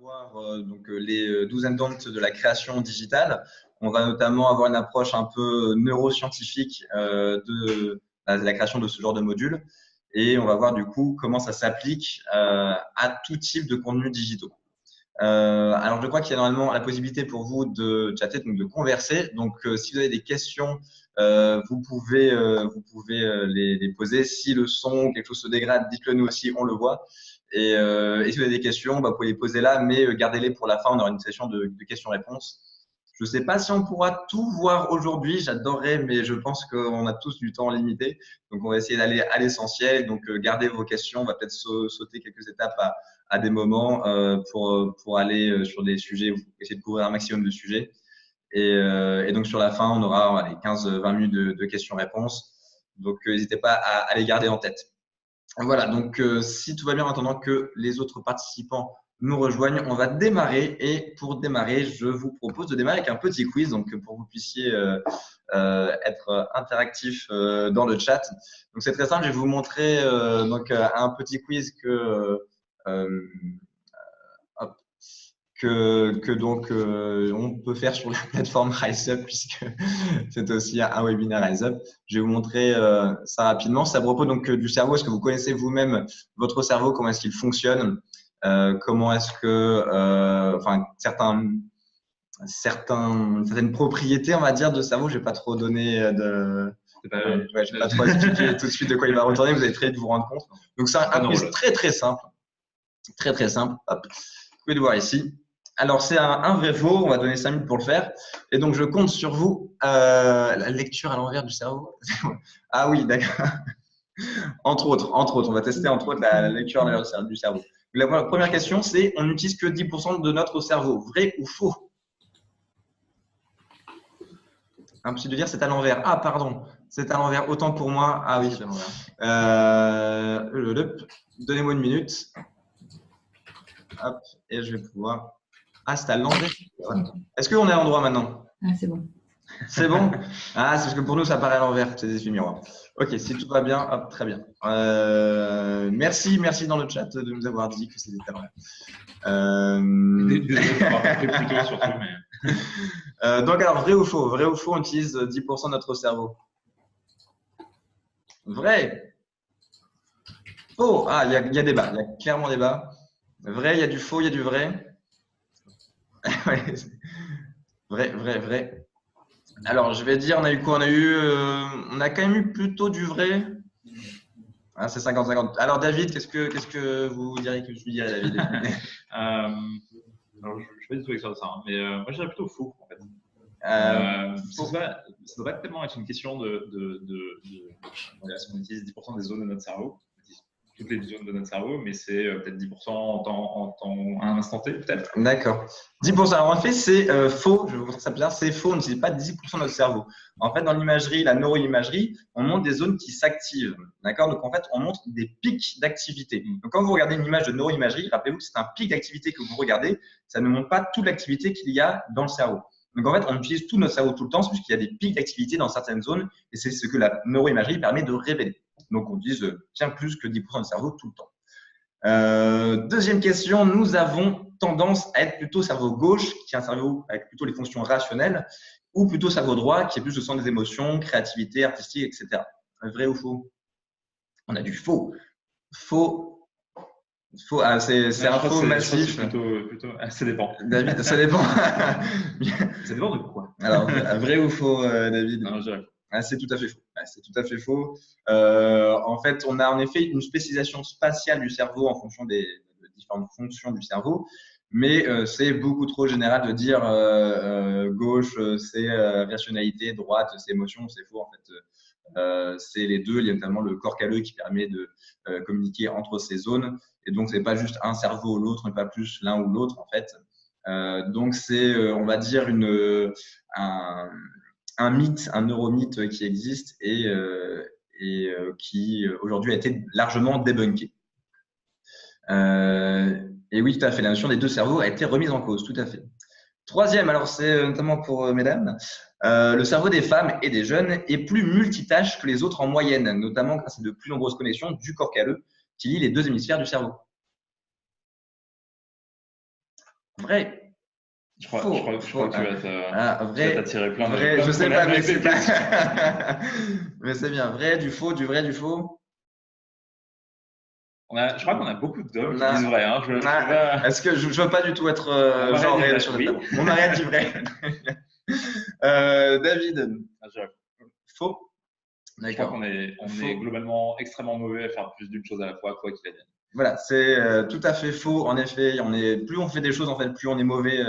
voir les douzaines d'ondes de la création digitale. On va notamment avoir une approche un peu neuroscientifique de la création de ce genre de module. Et on va voir du coup comment ça s'applique à tout type de contenus digitaux. Alors, je crois qu'il y a normalement la possibilité pour vous de chatter, donc de converser. Donc, si vous avez des questions, vous pouvez les poser. Si le son ou quelque chose se dégrade, dites-le nous aussi, on le voit. Et si vous avez des questions, vous pouvez les poser là, mais gardez-les pour la fin. On aura une session de questions-réponses. Je ne sais pas si on pourra tout voir aujourd'hui. J'adorerais, mais je pense qu'on a tous du temps limité. Donc, on va essayer d'aller à l'essentiel. Donc, gardez vos questions. On va peut-être sauter quelques étapes à des moments pour aller sur des sujets, essayer de couvrir un maximum de sujets. Et donc, sur la fin, on aura 15-20 minutes de questions-réponses. Donc, n'hésitez pas à les garder en tête. Voilà, donc si tout va bien en attendant que les autres participants nous rejoignent, on va démarrer. Et pour démarrer, je vous propose de démarrer avec un petit quiz, donc pour que vous puissiez être interactif dans le chat. Donc c'est très simple, je vais vous montrer un petit quiz que on peut faire sur la plateforme RiseUp, puisque c'est aussi un webinaire RiseUp. Je vais vous montrer ça rapidement. C'est à propos donc du cerveau. Est-ce que vous connaissez vous-même votre cerveau? Comment est-ce qu'il fonctionne? Comment est-ce que certaines propriétés, on va dire, de cerveau. Je vais pas trop donner je vais pas trop expliquer tout de suite de quoi il va retourner. Vous allez très vite vous rendre compte. Donc c'est un quiz très simple, très simple. Hop, vous pouvez le voir ici. Alors, c'est un vrai faux. On va donner 5 minutes pour le faire. Et donc, je compte sur vous. La lecture à l'envers du cerveau. Ah oui, d'accord. Entre autres, on va tester entre autres la lecture à l'envers du cerveau. La première question, c'est on n'utilise que 10% de notre cerveau. Vrai ou faux? Impossible de dire, c'est à l'envers. Ah, pardon. C'est à l'envers. Autant pour moi. Ah oui, c'est à l'envers. Donnez-moi une minute. Hop, et je vais pouvoir… Ah, c'est à l'envers. Est-ce qu'on est à l'endroit maintenant? Ah, c'est bon. C'est bon? Ah, c'est parce que pour nous, ça paraît à l'envers, c'est des effets miroirs. Ok, si tout va bien, hop, très bien. Merci dans le chat de nous avoir dit que c'était à l'envers. Désolé de pas rappeler plus tôt, surtout. Mais… donc, alors, vrai ou faux? Vrai ou faux, on utilise 10% de notre cerveau? Vrai. Faux. Ah, il y a débat, il y a clairement débat. Vrai, il y a du faux, il y a du vrai. Vrai. Alors, je vais dire, on a eu quoi? On a quand même eu plutôt du vrai. Ah, c'est 50-50. Alors, David, qu'est-ce que vous diriez que je lui dirais, David? Alors, je ne suis pas du tout expert de ça, hein, mais moi, je dirais plutôt faux, en fait. Ça doit pas tellement être une question on utilise 10% des zones de notre cerveau, toutes les zones de notre cerveau, mais c'est peut-être 10% à un instant T, peut-être. D'accord. 10%. Alors, en fait, c'est faux. Je vais vous montrer ça plus tard. C'est faux. On n'utilise pas 10% de notre cerveau. En fait, dans l'imagerie, la neuroimagerie, on montre des zones qui s'activent. D'accord? Donc, en fait, on montre des pics d'activité. Donc, quand vous regardez une image de neuroimagerie, rappelez-vous que c'est un pic d'activité que vous regardez. Ça ne montre pas toute l'activité qu'il y a dans le cerveau. Donc, en fait, on utilise tout notre cerveau tout le temps, puisqu'il y a des pics d'activité dans certaines zones. Et c'est ce que la neuroimagerie permet de révéler. Donc, on utilise bien plus que 10% du cerveau tout le temps. Deuxième question, nous avons tendance à être plutôt cerveau gauche, qui est un cerveau avec plutôt les fonctions rationnelles, ou plutôt cerveau droit, qui est plus le centre des émotions, créativité, artistique, etc. Vrai ou faux? On a du faux. Faux. Ah, c'est un faux massif. Plutôt, ça dépend. David, ça dépend. Ça dépend de quoi? Alors, vrai ou faux, David? Non, je dirais. Ah, c'est tout à fait faux. C'est tout à fait faux. En fait, on a en effet une spécialisation spatiale du cerveau en fonction des différentes fonctions du cerveau, mais c'est beaucoup trop général de dire gauche, c'est rationalité, droite, c'est émotion, c'est faux en fait. C'est les deux. Il y a notamment le corps calleux qui permet de communiquer entre ces zones, et donc c'est pas juste un cerveau ou l'autre, mais pas plus l'un ou l'autre en fait. Donc c'est, on va dire un mythe, un neuromythe qui existe et qui aujourd'hui a été largement débunké. Et oui, tout à fait, la notion des deux cerveaux a été remise en cause, tout à fait. Troisième, alors c'est notamment pour mesdames, le cerveau des femmes et des jeunes est plus multitâche que les autres en moyenne, notamment grâce à de plus nombreuses connexions du corps calleux qui lie les deux hémisphères du cerveau. Vrai. Je crois que tu vas t'attirer plein de vrai, je sais pas, problèmes avec ces questions. mais c'est bien. Vrai, du faux, du vrai, du faux. Je crois qu'on a beaucoup d'hommes qui disent vrai. Hein. Est-ce que je veux pas du tout être genré sur le tableau. Mon mari dit vrai. David. Faux. Je crois qu'on est globalement extrêmement mauvais à faire plus d'une chose à la fois, quoi qu'il advienne. Voilà, c'est tout à fait faux. En effet, plus on fait des choses, en fait, plus on est mauvais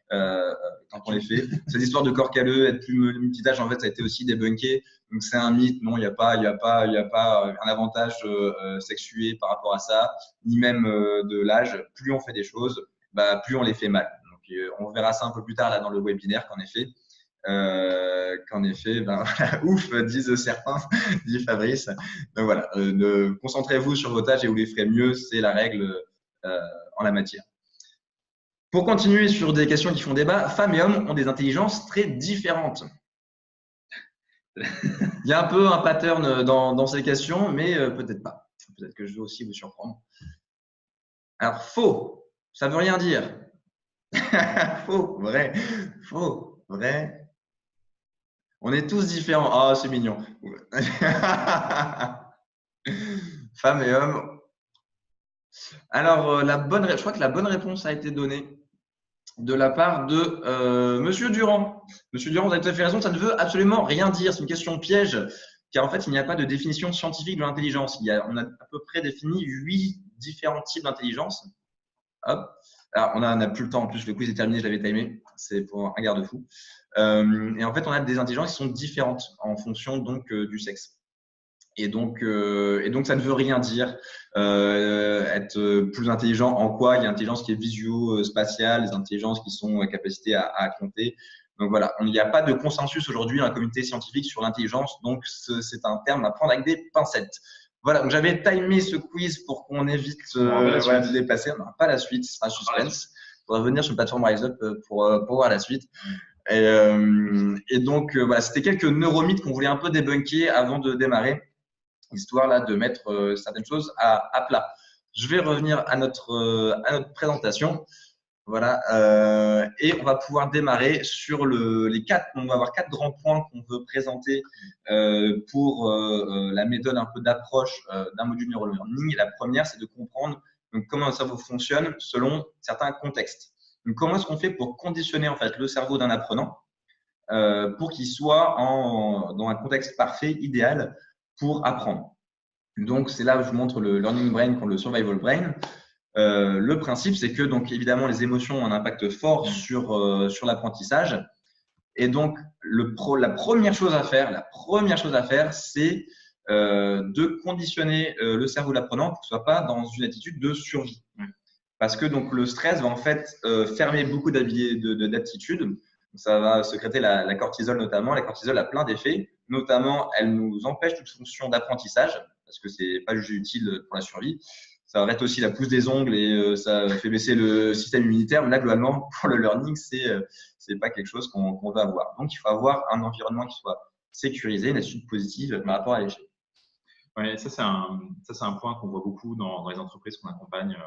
quand on les fait. Cette histoire de corps calleux, être plus multitâche, en fait, ça a été aussi débunké. Donc c'est un mythe. Non, il n'y a pas un avantage sexué par rapport à ça, ni même de l'âge. Plus on fait des choses, plus on les fait mal. Donc on verra ça un peu plus tard là dans le webinaire qu'en effet. Voilà, ouf, disent certains, dit Fabrice. Donc voilà, concentrez-vous sur vos tâches et vous les ferez mieux, c'est la règle en la matière. Pour continuer sur des questions qui font débat, femmes et hommes ont des intelligences très différentes. Il y a un peu un pattern dans ces questions, mais peut-être pas. Peut-être que je vais aussi vous surprendre. Alors, faux, ça veut rien dire. Faux, vrai, faux, vrai. On est tous différents. Ah, c'est mignon. Femmes et hommes. Alors, je crois que la bonne réponse a été donnée de la part de Monsieur Durand. Monsieur Durand, vous avez tout à fait raison, ça ne veut absolument rien dire. C'est une question piège, car en fait, il n'y a pas de définition scientifique de l'intelligence. On a à peu près défini 8 différents types d'intelligence. Hop. Alors, on n'a plus le temps. En plus, le quiz est terminé, je l'avais timé. C'est pour un garde-fou. Et en fait, on a des intelligences qui sont différentes en fonction donc du sexe. Et donc, ça ne veut rien dire. Être plus intelligent en quoi? Il y a l'intelligence qui est visio-spatiale, les intelligences qui sont capacité à compter. Donc voilà, il n'y a pas de consensus aujourd'hui dans la communauté scientifique sur l'intelligence. Donc, c'est un terme à prendre avec des pincettes. Voilà, donc j'avais timé ce quiz pour qu'on évite de dépasser. On n'aura pas la suite, ce sera suspense. Il faudra venir sur une plateforme RiseUp pour voir la suite. Et donc, voilà, c'était quelques neuromythes qu'on voulait un peu débunker avant de démarrer, histoire là de mettre certaines choses à plat. Je vais revenir à notre présentation. Voilà, et on va pouvoir démarrer sur les 4. On va avoir 4 grands points qu'on veut présenter pour la méthode un peu d'approche d'un module neurolearning. La première, c'est de comprendre donc, comment le cerveau fonctionne selon certains contextes. Donc, comment est-ce qu'on fait pour conditionner en fait le cerveau d'un apprenant pour qu'il soit dans un contexte parfait, idéal pour apprendre. Donc, c'est là où je vous montre le learning brain contre le survival brain. Le principe, c'est que donc évidemment les émotions ont un impact fort sur l'apprentissage. Et donc la première chose à faire, c'est de conditionner le cerveau de l'apprenant pour qu'il ne soit pas dans une attitude de survie. Parce que donc le stress va en fait fermer beaucoup d'aptitudes. Ça va sécréter la cortisol notamment. La cortisol a plein d'effets. Notamment, elle nous empêche toute fonction d'apprentissage parce que c'est pas jugé utile pour la survie. Ça arrête aussi la pousse des ongles et ça fait baisser le système immunitaire. Mais là, globalement, pour le learning, c'est pas quelque chose qu'on va avoir. Donc, il faut avoir un environnement qui soit sécurisé, une attitude positive par rapport à l'échec. Oui, ça c'est un point qu'on voit beaucoup dans les entreprises qu'on accompagne,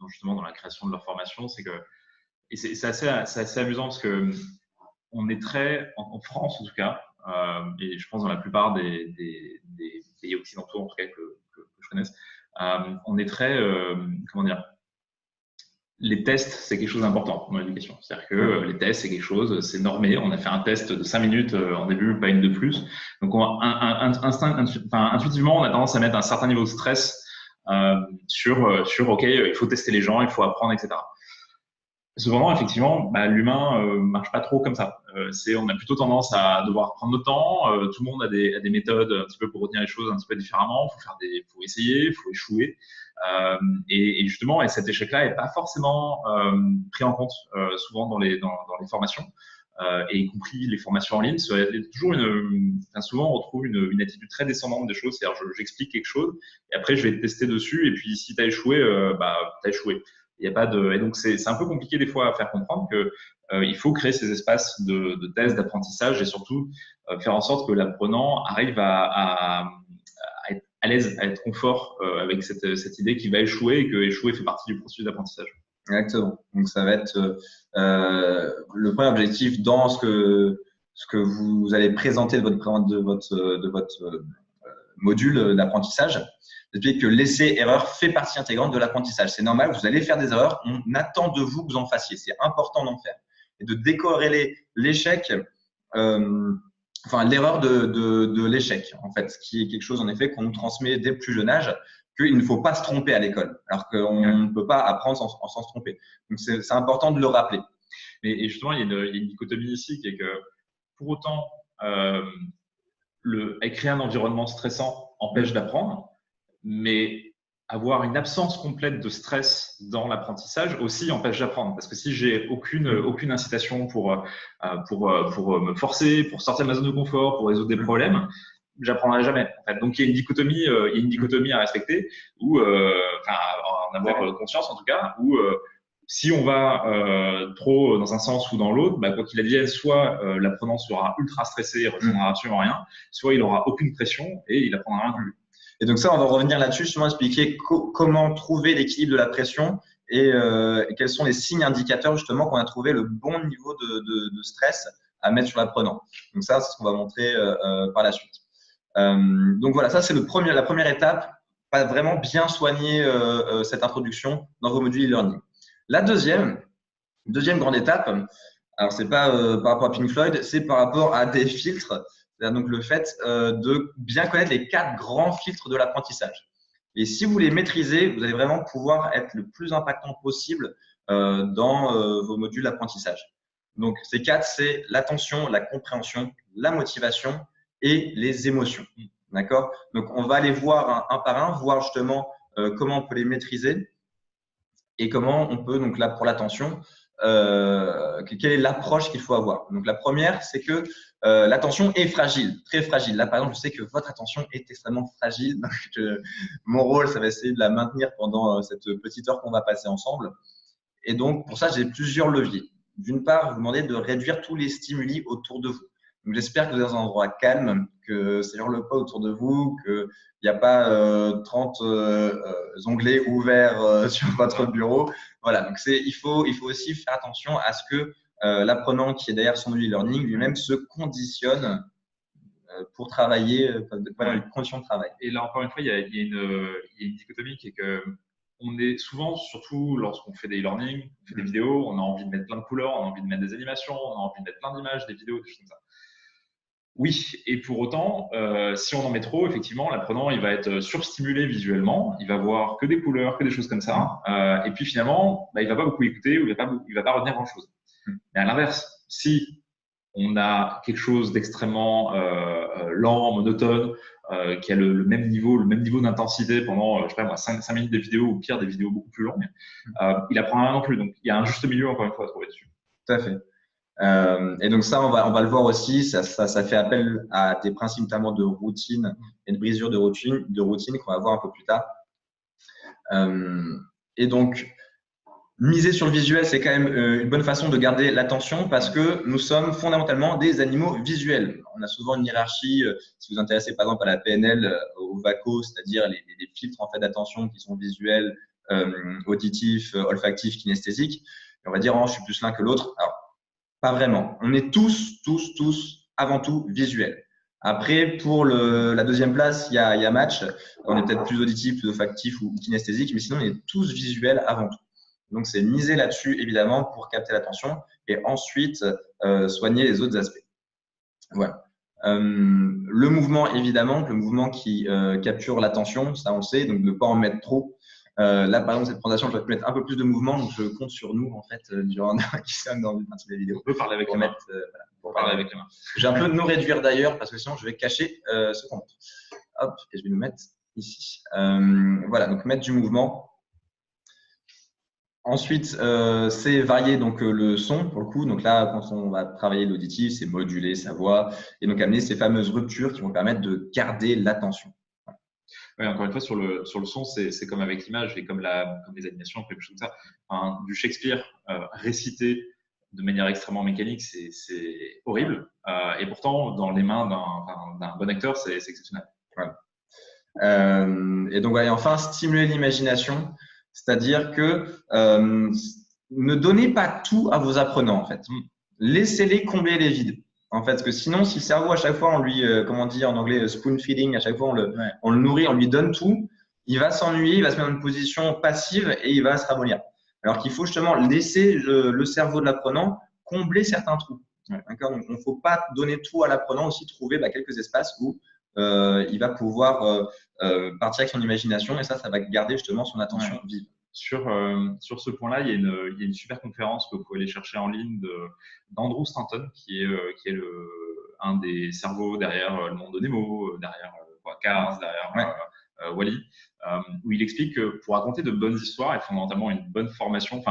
justement dans la création de leur formation, c'est que et c'est assez amusant parce que on est très en France en tout cas, et je pense dans la plupart des pays occidentaux en tout cas que je connaisse. On est très, comment dire, les tests, c'est quelque chose d'important dans l'éducation. C'est-à-dire que les tests, c'est quelque chose, c'est normé. On a fait un test de 5 minutes en début, pas une de plus. Donc, intuitivement, on a tendance à mettre un certain niveau de stress sur OK, il faut tester les gens, il faut apprendre, etc. Cependant, effectivement, l'humain marche pas trop comme ça. On a plutôt tendance à devoir prendre notre temps. Tout le monde a des méthodes un petit peu pour retenir les choses un petit peu différemment. Faut essayer, faut échouer. Et justement, cet échec-là est pas forcément pris en compte souvent dans les formations, et y compris les formations en ligne. Souvent, on retrouve une attitude très descendante des choses. C'est-à-dire, j'explique quelque chose et après, je vais te tester dessus. Et puis, si tu as échoué, tu as échoué. Il y a pas de, et donc c'est un peu compliqué des fois à faire comprendre que il faut créer ces espaces de tests, d'apprentissage et surtout faire en sorte que l'apprenant arrive à être à l'aise, à être confort avec cette idée qu'il va échouer et que échouer fait partie du processus d'apprentissage. Exactement. Donc, ça va être le premier objectif dans ce que vous allez présenter de votre module d'apprentissage. C'est que l'essai-erreur fait partie intégrante de l'apprentissage. C'est normal, vous allez faire des erreurs, on attend de vous que vous en fassiez. C'est important d'en faire. Et de décorréler l'échec, l'erreur de l'échec, en fait, ce qui est quelque chose, en effet, qu'on nous transmet dès le plus jeune âge, qu'il ne faut pas se tromper à l'école, alors qu'on ne peut pas apprendre sans se tromper. Donc, c'est important de le rappeler. Et justement, il y a une dichotomie ici qui est que, pour autant, créer un environnement stressant empêche d'apprendre, mais avoir une absence complète de stress dans l'apprentissage aussi empêche d'apprendre. Parce que si j'ai aucune incitation pour me forcer, pour sortir de ma zone de confort, pour résoudre des problèmes, j'apprendrai jamais. En fait. Donc il y a une dichotomie à respecter, ou en avoir conscience en tout cas, où si on va trop dans un sens ou dans l'autre, quoi qu'il advienne, soit l'apprenant sera ultra stressé et retiendra absolument rien, soit il aura aucune pression et il apprendra rien plus. Et donc ça, on va revenir là-dessus, justement expliquer comment trouver l'équilibre de la pression et quels sont les signes indicateurs justement qu'on a trouvé le bon niveau de stress à mettre sur l'apprenant. Donc ça, c'est ce qu'on va montrer par la suite. Donc voilà, ça c'est la première étape, pas vraiment bien soigner cette introduction dans vos modules e-learning. La deuxième grande étape, alors c'est pas par rapport à Pink Floyd, c'est par rapport à des filtres. C'est-à-dire donc le fait de bien connaître les 4 grands filtres de l'apprentissage. Et si vous les maîtrisez, vous allez vraiment pouvoir être le plus impactant possible dans vos modules d'apprentissage. Donc ces 4, c'est l'attention, la compréhension, la motivation et les émotions. D'accord? Donc on va aller voir un par un, voir justement comment on peut les maîtriser et comment on peut, donc là pour l'attention, quelle est l'approche qu'il faut avoir. Donc la première, c'est que l'attention est fragile, très fragile. Là, par exemple, je sais que votre attention est extrêmement fragile. Donc, mon rôle, ça va essayer de la maintenir pendant cette petite heure qu'on va passer ensemble. Et donc, pour ça, j'ai plusieurs leviers. D'une part, vous demandez de réduire tous les stimuli autour de vous. Donc, j'espère que vous êtes dans un endroit calme, que ça hurle pas autour de vous, qu'il n'y a pas 30 onglets ouverts sur votre bureau. Voilà. Donc, il faut aussi faire attention à ce que l'apprenant qui est derrière son e-learning lui-même se conditionne pour travailler dans les conditions de travail. Et là, encore une fois, il y a une dichotomie qui est que on est souvent, surtout lorsqu'on fait des e-learning, on fait des vidéos, on a envie de mettre plein de couleurs, on a envie de mettre des animations, on a envie de mettre plein d'images, des vidéos, des choses comme ça. Oui, et pour autant, si on en met trop, effectivement, l'apprenant, il va être surstimulé visuellement, il va voir que des couleurs, que des choses comme ça, et puis finalement, il va pas beaucoup écouter ou il va pas retenir grand-chose. Mais à l'inverse, si on a quelque chose d'extrêmement lent, monotone, qui a le même niveau d'intensité pendant, je sais pas moi, 5 minutes de vidéo ou pire, des vidéos beaucoup plus longues, il apprend rien non plus. Donc, il y a un juste milieu, encore une fois, à trouver dessus. Tout à fait. Et donc ça, on va le voir aussi, ça fait appel à des principes notamment de routine et de brisure de routine qu'on va voir un peu plus tard. Et donc, miser sur le visuel, c'est quand même une bonne façon de garder l'attention parce que nous sommes fondamentalement des animaux visuels. On a souvent une hiérarchie, si vous vous intéressez par exemple à la PNL, au VACO, c'est-à-dire les filtres en fait d'attention qui sont visuels, auditifs, olfactifs, kinesthésiques. Et on va dire, oh, je suis plus l'un que l'autre. Alors, pas vraiment. On est tous, avant tout, visuels. Après, pour la deuxième place, il y a match. On est peut-être plus auditif, plus olfactif ou kinesthésique, mais sinon, on est tous visuels avant tout. Donc, c'est miser là-dessus, évidemment, pour capter l'attention et ensuite soigner les autres aspects. Voilà. Le mouvement, évidemment, le mouvement qui capture l'attention, ça on le sait, donc ne pas en mettre trop. Là, par exemple, cette présentation, je vais mettre un peu plus de mouvement, donc je compte sur nous, en fait, durant qui sommes dans une partie de la vidéo. On peut parler avec les mains. Pour parler avec les mains. Je vais un peu nous réduire d'ailleurs, parce que sinon, je vais cacher ce qu'on montre. Hop, et je vais nous mettre ici. Voilà, donc mettre du mouvement. Ensuite, c'est varier donc le son pour le coup. Donc là, quand on va travailler l'auditif, c'est moduler sa voix et donc amener ces fameuses ruptures qui vont permettre de garder l'attention. Oui, encore une fois, sur le son, c'est comme avec l'image et comme les animations, comme chose comme ça. Enfin, du Shakespeare récité de manière extrêmement mécanique, c'est horrible. Et pourtant, dans les mains d'un bon acteur, c'est exceptionnel. Voilà. Et donc, voilà, et enfin, stimuler l'imagination. C'est-à-dire que ne donnez pas tout à vos apprenants, en fait. Laissez-les combler les vides. En fait, parce que sinon, si le cerveau, à chaque fois, on lui, comment on dit en anglais, spoon feeding, à chaque fois, on le nourrit, on lui donne tout, il va s'ennuyer, il va se mettre dans une position passive et il va se ramollir. Alors qu'il faut justement laisser le cerveau de l'apprenant combler certains trous. D'accord. Donc, il ne faut pas donner tout à l'apprenant, aussi trouver quelques espaces où il va pouvoir partir avec son imagination et ça va garder justement son attention vive. Sur ce point-là, il y a une super conférence que vous pouvez aller chercher en ligne d'Andrew Stanton, qui est un des cerveaux derrière le monde de Nemo, derrière Cars, derrière Wall-E, où il explique que pour raconter de bonnes histoires et fondamentalement une bonne formation,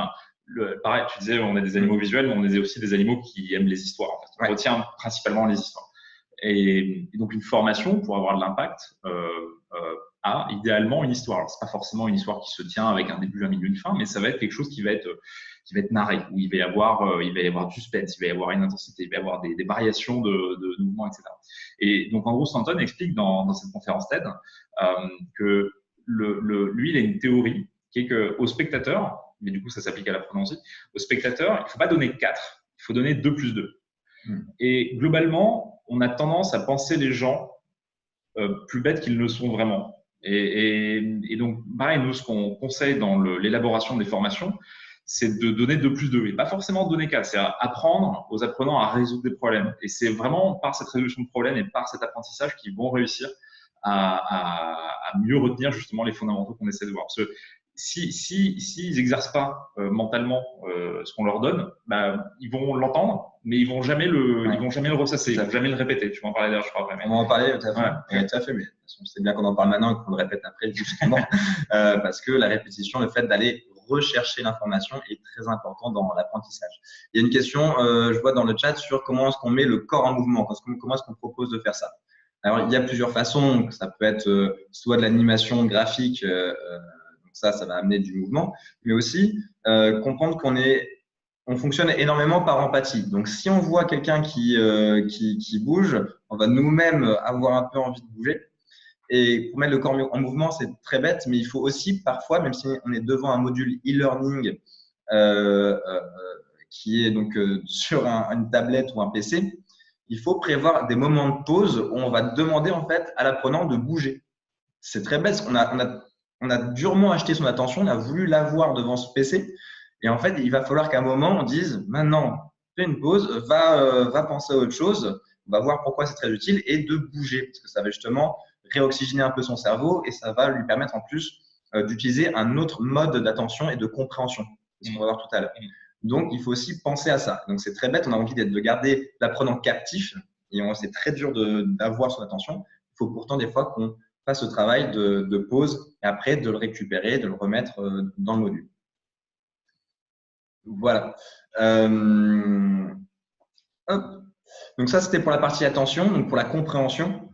pareil, tu disais on est des animaux visuels, mais on est aussi des animaux qui aiment les histoires. En fait. On retient principalement les histoires. Et donc une formation, pour avoir de l'impact, a idéalement une histoire. C'est pas forcément une histoire qui se tient avec un début, un milieu, une fin, mais ça va être quelque chose qui va être narré, où il va y avoir du suspense, il va y avoir une intensité, il va y avoir des variations de mouvements, etc. Et donc Andrew Stanton explique dans cette conférence TED que lui, il a une théorie qui est qu'au spectateur, mais du coup ça s'applique à l'apprenant aussi, au spectateur, il ne faut pas donner 4, il faut donner 2 plus 2. Et globalement, on a tendance à penser les gens plus bêtes qu'ils ne sont vraiment. Et donc, pareil, nous, ce qu'on conseille dans l'élaboration des formations, c'est de donner 2 plus 2 et pas forcément donner 4. C'est apprendre aux apprenants à résoudre des problèmes. Et c'est vraiment par cette résolution de problèmes et par cet apprentissage qu'ils vont réussir à mieux retenir justement les fondamentaux qu'on essaie de voir. Parce que s'ils n'exercent pas mentalement ce qu'on leur donne, ils vont l'entendre, mais ils vont jamais le ressasser, ils vont jamais le répéter. Tu vas en parler d'ailleurs, je crois. On va en parler tout à fait. Tout à fait, mais de toute façon, c'est bien qu'on en parle maintenant et qu'on le répète après, justement, parce que la répétition, le fait d'aller rechercher l'information est très important dans l'apprentissage. Il y a une question, je vois dans le chat, sur comment est-ce qu'on met le corps en mouvement, comment est-ce qu'on propose de faire ça. Alors, il y a plusieurs façons. Ça peut être soit de l'animation graphique, ça va amener du mouvement, mais aussi comprendre on fonctionne énormément par empathie. Donc, si on voit quelqu'un qui bouge, on va nous-mêmes avoir un peu envie de bouger. Et pour mettre le corps en mouvement, c'est très bête, mais il faut aussi parfois, même si on est devant un module e-learning qui est donc sur une tablette ou un PC, il faut prévoir des moments de pause où on va demander en fait à l'apprenant de bouger. C'est très bête, on a durement acheté son attention, on a voulu l'avoir devant ce PC. Et en fait, il va falloir qu'à un moment, on dise maintenant, fais une pause, va penser à autre chose, on va voir pourquoi c'est très utile et de bouger. Parce que ça va justement réoxygéner un peu son cerveau et ça va lui permettre en plus d'utiliser un autre mode d'attention et de compréhension. C'est ce qu'on va voir tout à l'heure. Donc, il faut aussi penser à ça. Donc, c'est très bête, on a envie de garder l'apprenant captif et c'est très dur d'avoir son attention. Il faut pourtant des fois qu'on fasse ce travail de pause et après de le récupérer, de le remettre dans le module. Voilà. Donc ça, c'était pour la partie attention, donc pour la compréhension.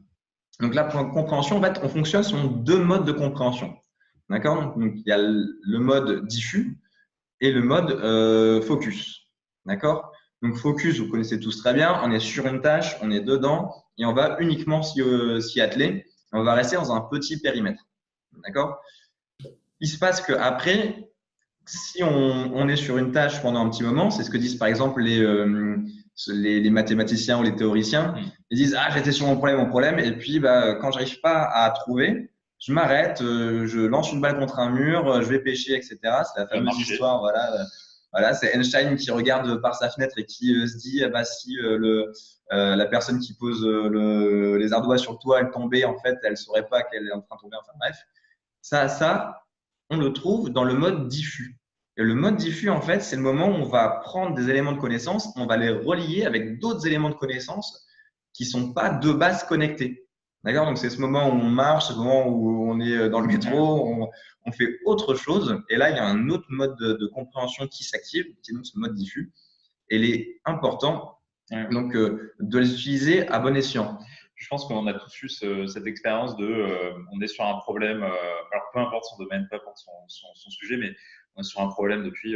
Donc là, pour la compréhension, en fait, on fonctionne sur 2 modes de compréhension. D'accord? Donc, il y a le mode diffus et le mode focus. D'accord? Donc, focus, vous connaissez tous très bien. On est sur une tâche, on est dedans et on va uniquement s'y atteler. On va rester dans un petit périmètre. D'accord? Il se passe qu'après, si on est sur une tâche pendant un petit moment, c'est ce que disent par exemple les mathématiciens ou les théoriciens. Ils disent « Ah, j'étais sur mon problème. » Et puis, quand j'arrive pas à trouver, je m'arrête, je lance une balle contre un mur, je vais pêcher, etc. C'est la fameuse histoire. Voilà, c'est Einstein qui regarde par sa fenêtre et qui se dit si la personne qui pose les ardoises sur le toit, elle tombait, en fait, elle saurait pas qu'elle est en train de tomber. Enfin bref, ça, on le trouve dans le mode diffus. Et le mode diffus, en fait, c'est le moment où on va prendre des éléments de connaissance, on va les relier avec d'autres éléments de connaissance qui ne sont pas de base connectés. D'accord? Donc, c'est ce moment où on marche, ce moment où on est dans le métro, on fait autre chose. Et là, il y a un autre mode de compréhension qui s'active, qui est donc ce mode diffus. Et il est important donc, de les utiliser à bon escient. Je pense qu'on a tous eu cette expérience on est sur un problème, alors peu importe son domaine, peu importe son sujet, mais on est sur un problème depuis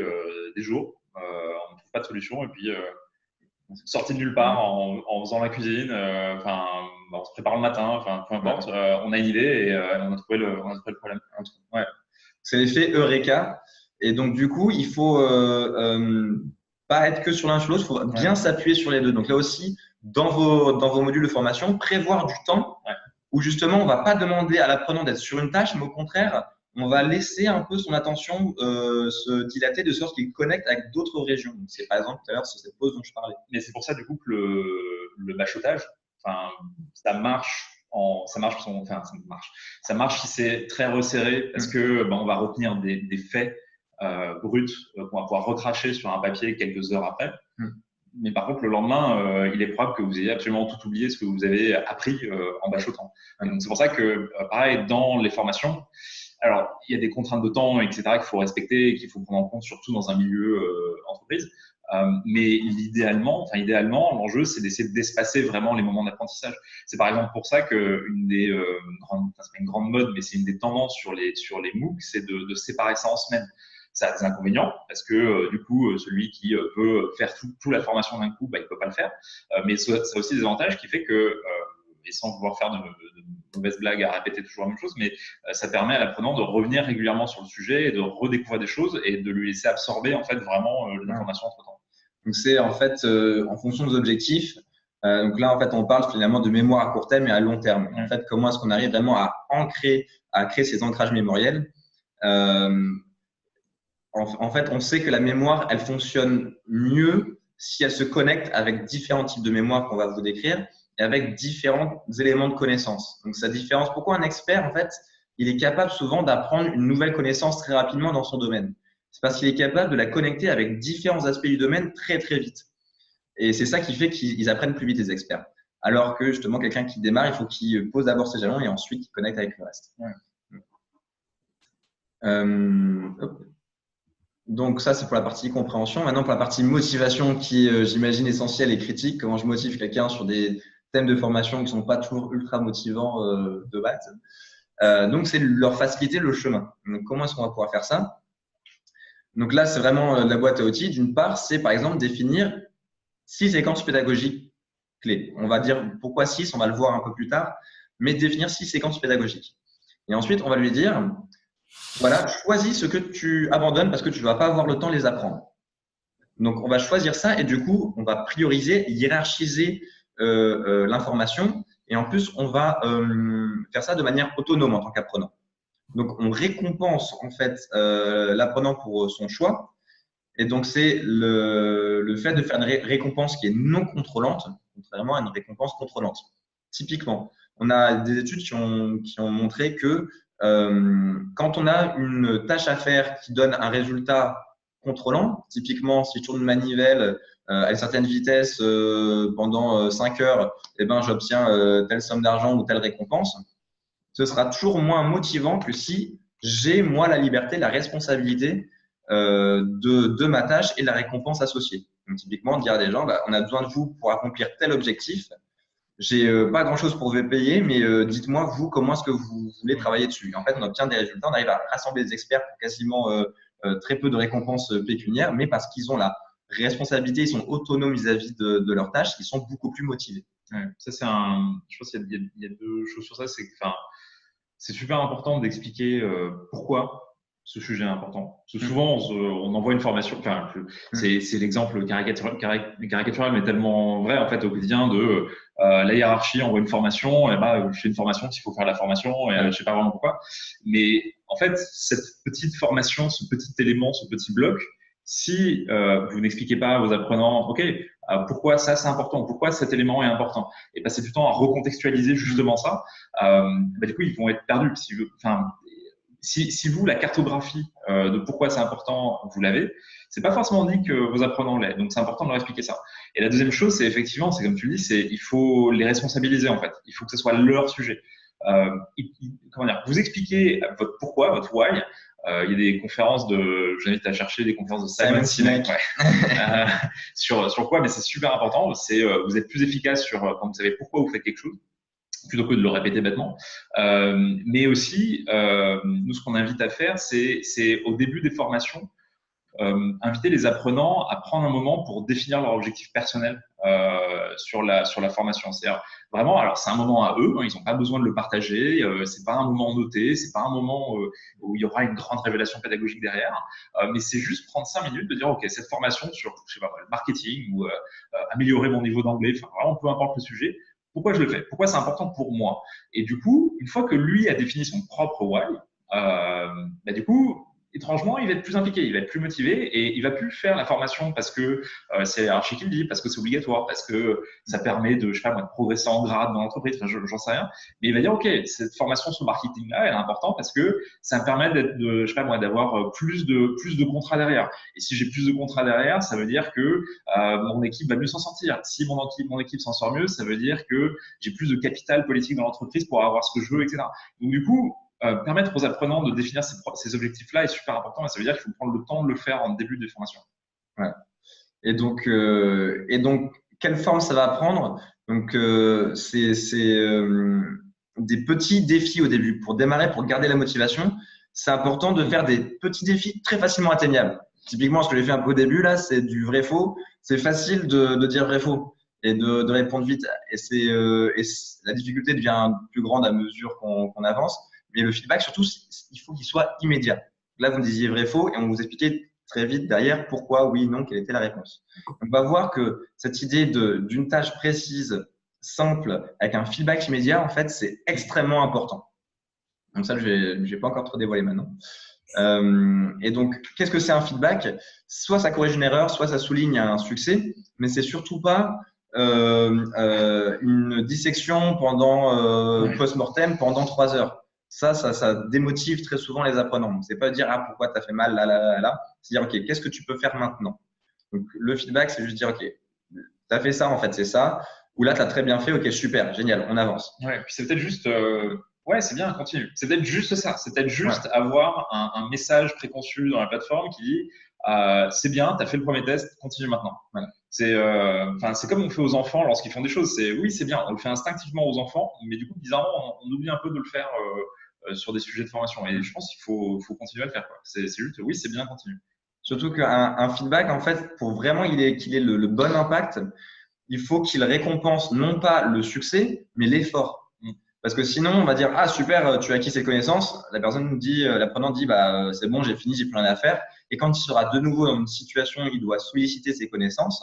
des jours, on ne trouve pas de solution et puis on est sorti de nulle part en faisant la cuisine, on se prépare le matin, peu importe, on a une idée et on a trouvé le problème. Ouais. C'est l'effet Eureka. Et donc, du coup, il faut pas être que sur l'un sur l'autre, il faut bien s'appuyer sur les deux. Donc là aussi, dans vos modules de formation, prévoir du temps où justement, on ne va pas demander à l'apprenant d'être sur une tâche, mais au contraire, on va laisser un peu son attention se dilater de sorte qu'il connecte avec d'autres régions. C'est par exemple tout à l'heure sur cette pause dont je parlais. Mais c'est pour ça du coup que le bachotage, ça marche. Ça marche si c'est très resserré parce que on va retenir des faits bruts qu'on va pouvoir recracher sur un papier quelques heures après. Mais par contre, le lendemain, il est probable que vous ayez absolument tout oublié ce que vous avez appris en bachotant. Donc, c'est pour ça que, pareil, dans les formations, alors, il y a des contraintes de temps, etc., qu'il faut respecter et qu'il faut prendre en compte, surtout dans un milieu entreprise. Mais idéalement, l'enjeu, c'est d'essayer d'espacer vraiment les moments d'apprentissage. C'est par exemple pour ça qu'une des c'est pas une grande mode, mais c'est une des tendances sur les MOOC, c'est de séparer ça en semaines. Ça a des inconvénients parce que du coup, celui qui veut faire toute la formation d'un coup, il peut pas le faire. Mais ça a aussi des avantages qui fait que, et sans vouloir faire de mauvaises blagues à répéter toujours la même chose, mais ça permet à l'apprenant de revenir régulièrement sur le sujet et de redécouvrir des choses et de lui laisser absorber en fait vraiment l'information entre-temps. Donc c'est en fait en fonction des objectifs. Donc là, en fait, on parle finalement de mémoire à court terme et à long terme. En fait, comment est-ce qu'on arrive vraiment à créer ces ancrages mémoriels. En fait, on sait que la mémoire, elle fonctionne mieux si elle se connecte avec différents types de mémoire qu'on va vous décrire et avec différents éléments de connaissance. Donc, sa différence. Pourquoi un expert, en fait, il est capable souvent d'apprendre une nouvelle connaissance très rapidement dans son domaine? C'est parce qu'il est capable de la connecter avec différents aspects du domaine très, très vite. Et c'est ça qui fait qu'ils apprennent plus vite, les experts. Alors que, justement, quelqu'un qui démarre, il faut qu'il pose d'abord ses jalons et ensuite qu'il connecte avec le reste. Donc ça, c'est pour la partie compréhension. Maintenant, pour la partie motivation qui est, j'imagine, essentielle et critique, comment je motive quelqu'un sur des thèmes de formation qui ne sont pas toujours ultra motivants de base. Donc, c'est leur faciliter le chemin. Donc, comment est-ce qu'on va pouvoir faire ça? Donc là, c'est vraiment la boîte à outils. D'une part, c'est par exemple définir 6 séquences pédagogiques clés. On va dire pourquoi 6, on va le voir un peu plus tard, mais définir 6 séquences pédagogiques. Et ensuite, on va lui dire… Voilà, choisis ce que tu abandonnes parce que tu ne vas pas avoir le temps de les apprendre. Donc, on va choisir ça et du coup, on va prioriser, hiérarchiser l'information et en plus, on va faire ça de manière autonome en tant qu'apprenant. Donc, on récompense en fait l'apprenant pour son choix et donc, c'est le fait de faire une récompense qui est non contrôlante, contrairement à une récompense contrôlante. Typiquement, on a des études qui ont montré que quand on a une tâche à faire qui donne un résultat contrôlant, typiquement si je tourne une manivelle à une certaine vitesse pendant 5 heures, j'obtiens telle somme d'argent ou telle récompense, ce sera toujours moins motivant que si j'ai moi la liberté, la responsabilité de ma tâche et la récompense associée. Donc, typiquement, dire à des gens, on a besoin de vous pour accomplir tel objectif. J'ai pas grand-chose pour vous payer, mais dites-moi, vous, comment est-ce que vous voulez travailler dessus? Et en fait, on obtient des résultats, on arrive à rassembler des experts pour quasiment très peu de récompenses pécuniaires, mais parce qu'ils ont la responsabilité, ils sont autonomes vis-à-vis de leurs tâches, ils sont beaucoup plus motivés. Ça, je pense qu'il y a deux choses sur ça. C'est super important d'expliquer pourquoi ce sujet est important. Parce que souvent, on envoie une formation. C'est l'exemple caricatural, mais tellement vrai en fait au quotidien de la hiérarchie envoie une formation. Et je fais une formation s'il faut faire la formation. Et je sais pas vraiment pourquoi. Mais en fait, cette petite formation, ce petit élément, ce petit bloc, si vous n'expliquez pas à vos apprenants, ok, pourquoi ça c'est important, pourquoi cet élément est important, et passer du temps à recontextualiser justement ça, du coup ils vont être perdus. Si vous, la cartographie de pourquoi c'est important, vous l'avez, c'est pas forcément dit que vos apprenants l'aient. Donc, c'est important de leur expliquer ça. Et la deuxième chose, c'est effectivement, c'est comme tu le dis, il faut les responsabiliser en fait. Il faut que ce soit leur sujet. Vous expliquez votre pourquoi, votre why. Il y a des conférences j'invite à chercher des conférences de Simon Sinek sur quoi, mais c'est super important. Vous êtes plus efficace quand vous savez pourquoi vous faites quelque chose, plutôt que de le répéter bêtement. Mais aussi, nous, ce qu'on invite à faire, c'est au début des formations, inviter les apprenants à prendre un moment pour définir leur objectif personnel sur la formation. C'est-à-dire vraiment, alors c'est un moment à eux, hein, ils n'ont pas besoin de le partager, c'est pas un moment noté, c'est pas un moment où il y aura une grande révélation pédagogique derrière, mais c'est juste prendre 5 minutes de dire ok, cette formation sur je sais pas, le marketing ou améliorer mon niveau d'anglais, enfin vraiment peu importe le sujet. Pourquoi je le fais? Pourquoi c'est important pour moi? Et du coup, une fois que lui a défini son propre why, du coup, étrangement, il va être plus impliqué, il va être plus motivé et il va plus faire la formation parce que c'est archi qui le dit, parce que c'est obligatoire, parce que ça permet de, je sais pas moi, de progresser en grade dans l'entreprise, enfin, j'en sais rien. Mais il va dire, OK, cette formation sur le marketing-là, elle est importante parce que ça me permet je sais pas moi, d'avoir plus de contrats derrière. Et si j'ai plus de contrats derrière, ça veut dire que mon équipe va mieux s'en sortir. Si mon équipe s'en sort mieux, ça veut dire que j'ai plus de capital politique dans l'entreprise pour avoir ce que je veux, etc. Donc du coup, permettre aux apprenants de définir ces objectifs-là est super important. Et ça veut dire qu'il faut prendre le temps de le faire en début de formation. Ouais. Et donc, quelle forme ça va prendre? Donc, c'est des petits défis au début pour démarrer, pour garder la motivation. C'est important de faire des petits défis très facilement atteignables. Typiquement, ce que j'ai fait un peu au début là, c'est du vrai-faux. C'est facile de dire vrai-faux et de répondre vite. Et la difficulté devient plus grande à mesure qu'on avance. Mais le feedback, surtout, il faut qu'il soit immédiat. Là, vous me disiez vrai-faux et on vous expliquait très vite derrière pourquoi, oui, non, quelle était la réponse. On va voir que cette idée d'une tâche précise, simple, avec un feedback immédiat, en fait, c'est extrêmement important. Donc ça, je vais pas encore trop dévoiler maintenant. Et donc, qu'est-ce que c'est un feedback? Soit ça corrige une erreur, soit ça souligne un succès, mais c'est surtout pas une dissection post-mortem pendant 3 heures. Ça démotive très souvent les apprenants. C'est pas dire ah pourquoi tu as fait mal là. C'est dire ok, qu'est-ce que tu peux faire maintenant? Donc le feedback, c'est juste dire ok, tu as fait ça en fait, c'est ça. Ou là tu as très bien fait, ok super, génial, on avance. Ouais, puis c'est peut-être juste ouais, c'est bien, continue. C'est peut-être juste ça. C'est peut-être juste avoir un message préconçu dans la plateforme qui dit c'est bien, tu as fait le premier test, continue maintenant. Voilà. C'est comme on fait aux enfants lorsqu'ils font des choses. Oui, c'est bien, on le fait instinctivement aux enfants, mais du coup, bizarrement, on oublie un peu de le faire sur des sujets de formation. Et je pense qu'il faut continuer à le faire. C'est juste, oui, c'est bien, continue. Surtout qu'un feedback, en fait, pour vraiment qu'il ait le bon impact, il faut qu'il récompense non pas le succès, mais l'effort. Parce que sinon, on va dire ah super, tu as acquis ces connaissances. La personne nous dit, l'apprenant dit bah c'est bon, j'ai fini, j'ai plus rien à faire. Et quand il sera de nouveau dans une situation où il doit solliciter ses connaissances,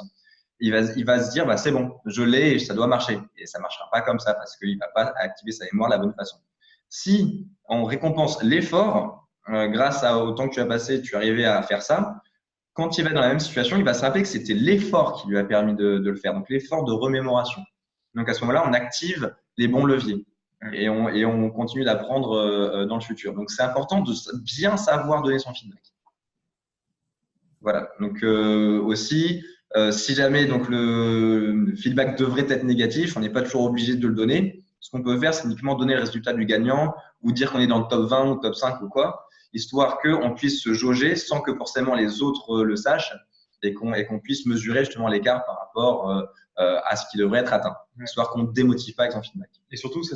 il va se dire bah c'est bon, je l'ai et ça doit marcher. Et ça marchera pas comme ça parce qu'il va pas activer sa mémoire de la bonne façon. Si on récompense l'effort, grâce au temps que tu as passé, tu es arrivé à faire ça. Quand il va être dans la même situation, il va se rappeler que c'était l'effort qui lui a permis de le faire, donc l'effort de remémoration. Donc à ce moment-là, on active les bons leviers et on continue d'apprendre dans le futur. Donc c'est important de bien savoir donner son feedback. Voilà. Donc aussi, si jamais donc le feedback devrait être négatif, on n'est pas toujours obligé de le donner. Ce qu'on peut faire, c'est uniquement donner le résultat du gagnant ou dire qu'on est dans le top 20 ou top 5 ou quoi, histoire qu'on puisse se jauger sans que forcément les autres le sachent et qu'on puisse mesurer justement l'écart par rapport à ce qui devrait être atteint, histoire qu'on ne démotive pas avec son feedback. Et surtout, ça,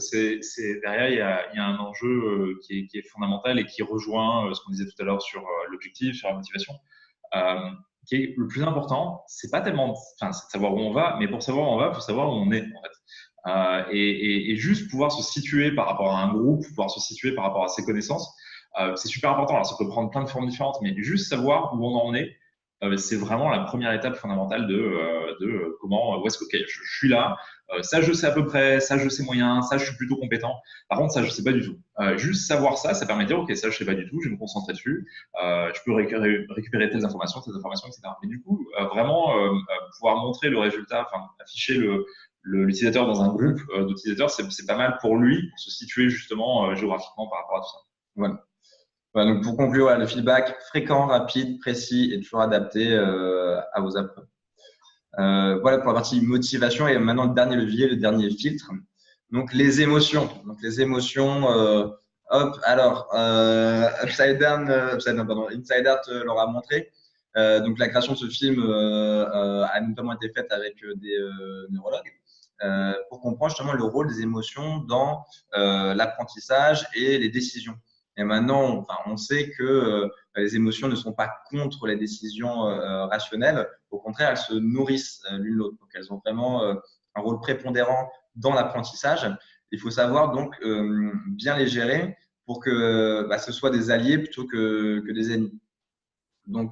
derrière, il y a un enjeu qui est fondamental et qui rejoint ce qu'on disait tout à l'heure sur l'objectif, sur la motivation. Qui est le plus important, c'est pas tellement, c'est de savoir où on va, mais pour savoir où on va, il faut savoir où on est en fait. Et juste pouvoir se situer par rapport à un groupe, pouvoir se situer par rapport à ses connaissances, c'est super important. Alors ça peut prendre plein de formes différentes, mais juste savoir où on en est, c'est vraiment la première étape fondamentale de comment, où est-ce que je suis là, ça je sais à peu près, ça je sais moyen, ça je suis plutôt compétent. Par contre ça je sais pas du tout. Juste savoir ça permet de dire ok ça je sais pas du tout, je vais me concentrer dessus, je peux récupérer telles informations, etc. Mais du coup vraiment pouvoir montrer le résultat, enfin afficher l'utilisateur dans un groupe d'utilisateurs, c'est pas mal pour lui, pour se situer justement géographiquement par rapport à tout ça. Voilà. Voilà, donc pour conclure, le feedback fréquent, rapide, précis et toujours adapté à vos apprenants. Voilà pour la partie motivation et maintenant le dernier levier, le dernier filtre. Donc les émotions. Donc les émotions, alors Inside Out leur a montré. Donc la création de ce film a notamment été faite avec des neurologues pour comprendre justement le rôle des émotions dans l'apprentissage et les décisions. Et maintenant, on sait que les émotions ne sont pas contre les décisions rationnelles. Au contraire, elles se nourrissent l'une l'autre. Donc, elles ont vraiment un rôle prépondérant dans l'apprentissage. Il faut savoir donc bien les gérer pour que ce soit des alliés plutôt que des ennemis. Donc,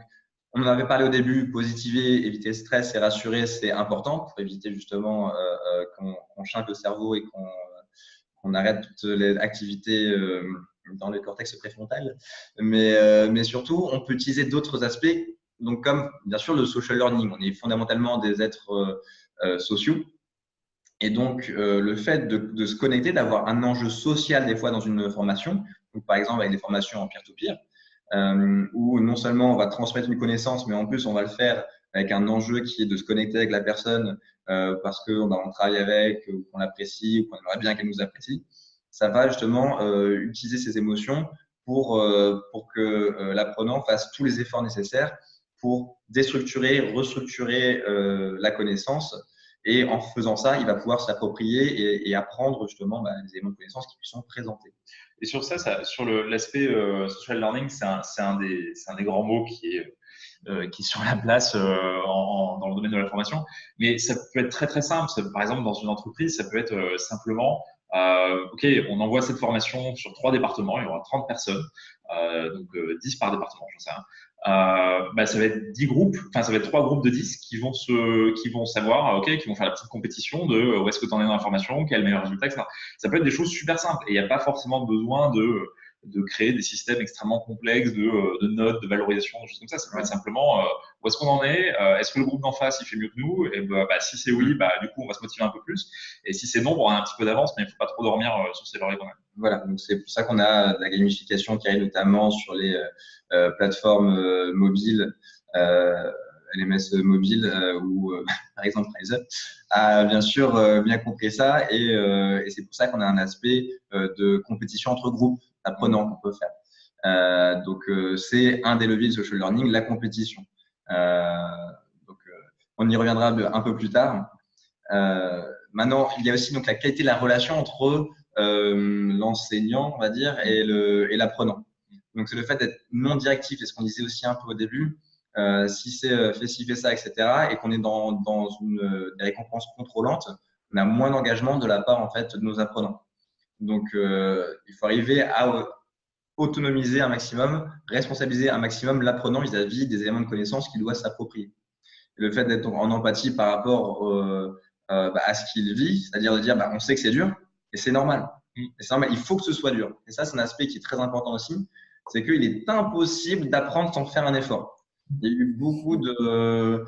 on en avait parlé au début, positiver, éviter le stress et rassurer, c'est important pour éviter justement qu'on chante le cerveau et qu'on arrête toutes les activités dans le cortex préfrontal. Mais surtout, on peut utiliser d'autres aspects, donc comme bien sûr le social learning. On est fondamentalement des êtres sociaux. Et donc, le fait de se connecter, d'avoir un enjeu social des fois dans une formation, donc par exemple avec des formations en peer-to-peer, où non seulement on va transmettre une connaissance, mais en plus on va le faire avec un enjeu qui est de se connecter avec la personne parce qu'on on travaille avec, ou qu'on l'apprécie, ou qu'on aimerait bien qu'elle nous apprécie. Ça va justement utiliser ces émotions pour que l'apprenant fasse tous les efforts nécessaires pour déstructurer, restructurer la connaissance. Et en faisant ça, il va pouvoir s'approprier et apprendre justement les éléments de connaissance qui lui sont présentés. Et sur ça sur l'aspect social learning, c'est un des grands mots qui est sur la place dans le domaine de la formation. Mais ça peut être très, très simple. Par exemple, dans une entreprise, ça peut être simplement, OK, on envoie cette formation sur 3 départements, il y aura 30 personnes, donc 10 par département, je sais rien. Ça va être 10 groupes, enfin ça va être 3 groupes de 10 qui vont savoir, OK, qui vont faire la petite compétition de où est-ce que tu en es dans la formation, quel est le meilleur résultat, etc. Ça peut être des choses super simples et il n'y a pas forcément besoin de créer des systèmes extrêmement complexes de notes, de valorisation, des choses comme ça. Ça peut être simplement où est-ce qu'on en est, est-ce que le groupe d'en face il fait mieux que nous, et si c'est oui, du coup on va se motiver un peu plus, et si c'est non, on a un petit peu d'avance, mais il ne faut pas trop dormir sur ses lauriers quand même. Voilà, donc c'est pour ça qu'on a de la gamification qui arrive notamment sur les plateformes mobiles, LMS mobile ou par exemple Rise Up a bien sûr bien compris ça et c'est pour ça qu'on a un aspect de compétition entre groupes d'apprenants qu'on peut faire. Donc c'est un des leviers de social learning, la compétition. On y reviendra un peu plus tard. Maintenant, il y a aussi donc la qualité de la relation entre l'enseignant, on va dire, et l'apprenant. Donc, c'est le fait d'être non directif, et ce qu'on disait aussi un peu au début, si c'est fais ci, fais ça, etc., et qu'on est dans des récompenses contrôlantes, on a moins d'engagement de la part en fait de nos apprenants. Donc, il faut arriver à autonomiser un maximum, responsabiliser un maximum l'apprenant vis-à-vis des éléments de connaissance qu'il doit s'approprier. Le fait d'être en empathie par rapport à ce qu'il vit, c'est-à-dire de dire on sait que c'est dur et c'est normal. Et c'est normal, il faut que ce soit dur. Et ça, c'est un aspect qui est très important aussi, c'est qu'il est impossible d'apprendre sans faire un effort. Il y a eu beaucoup de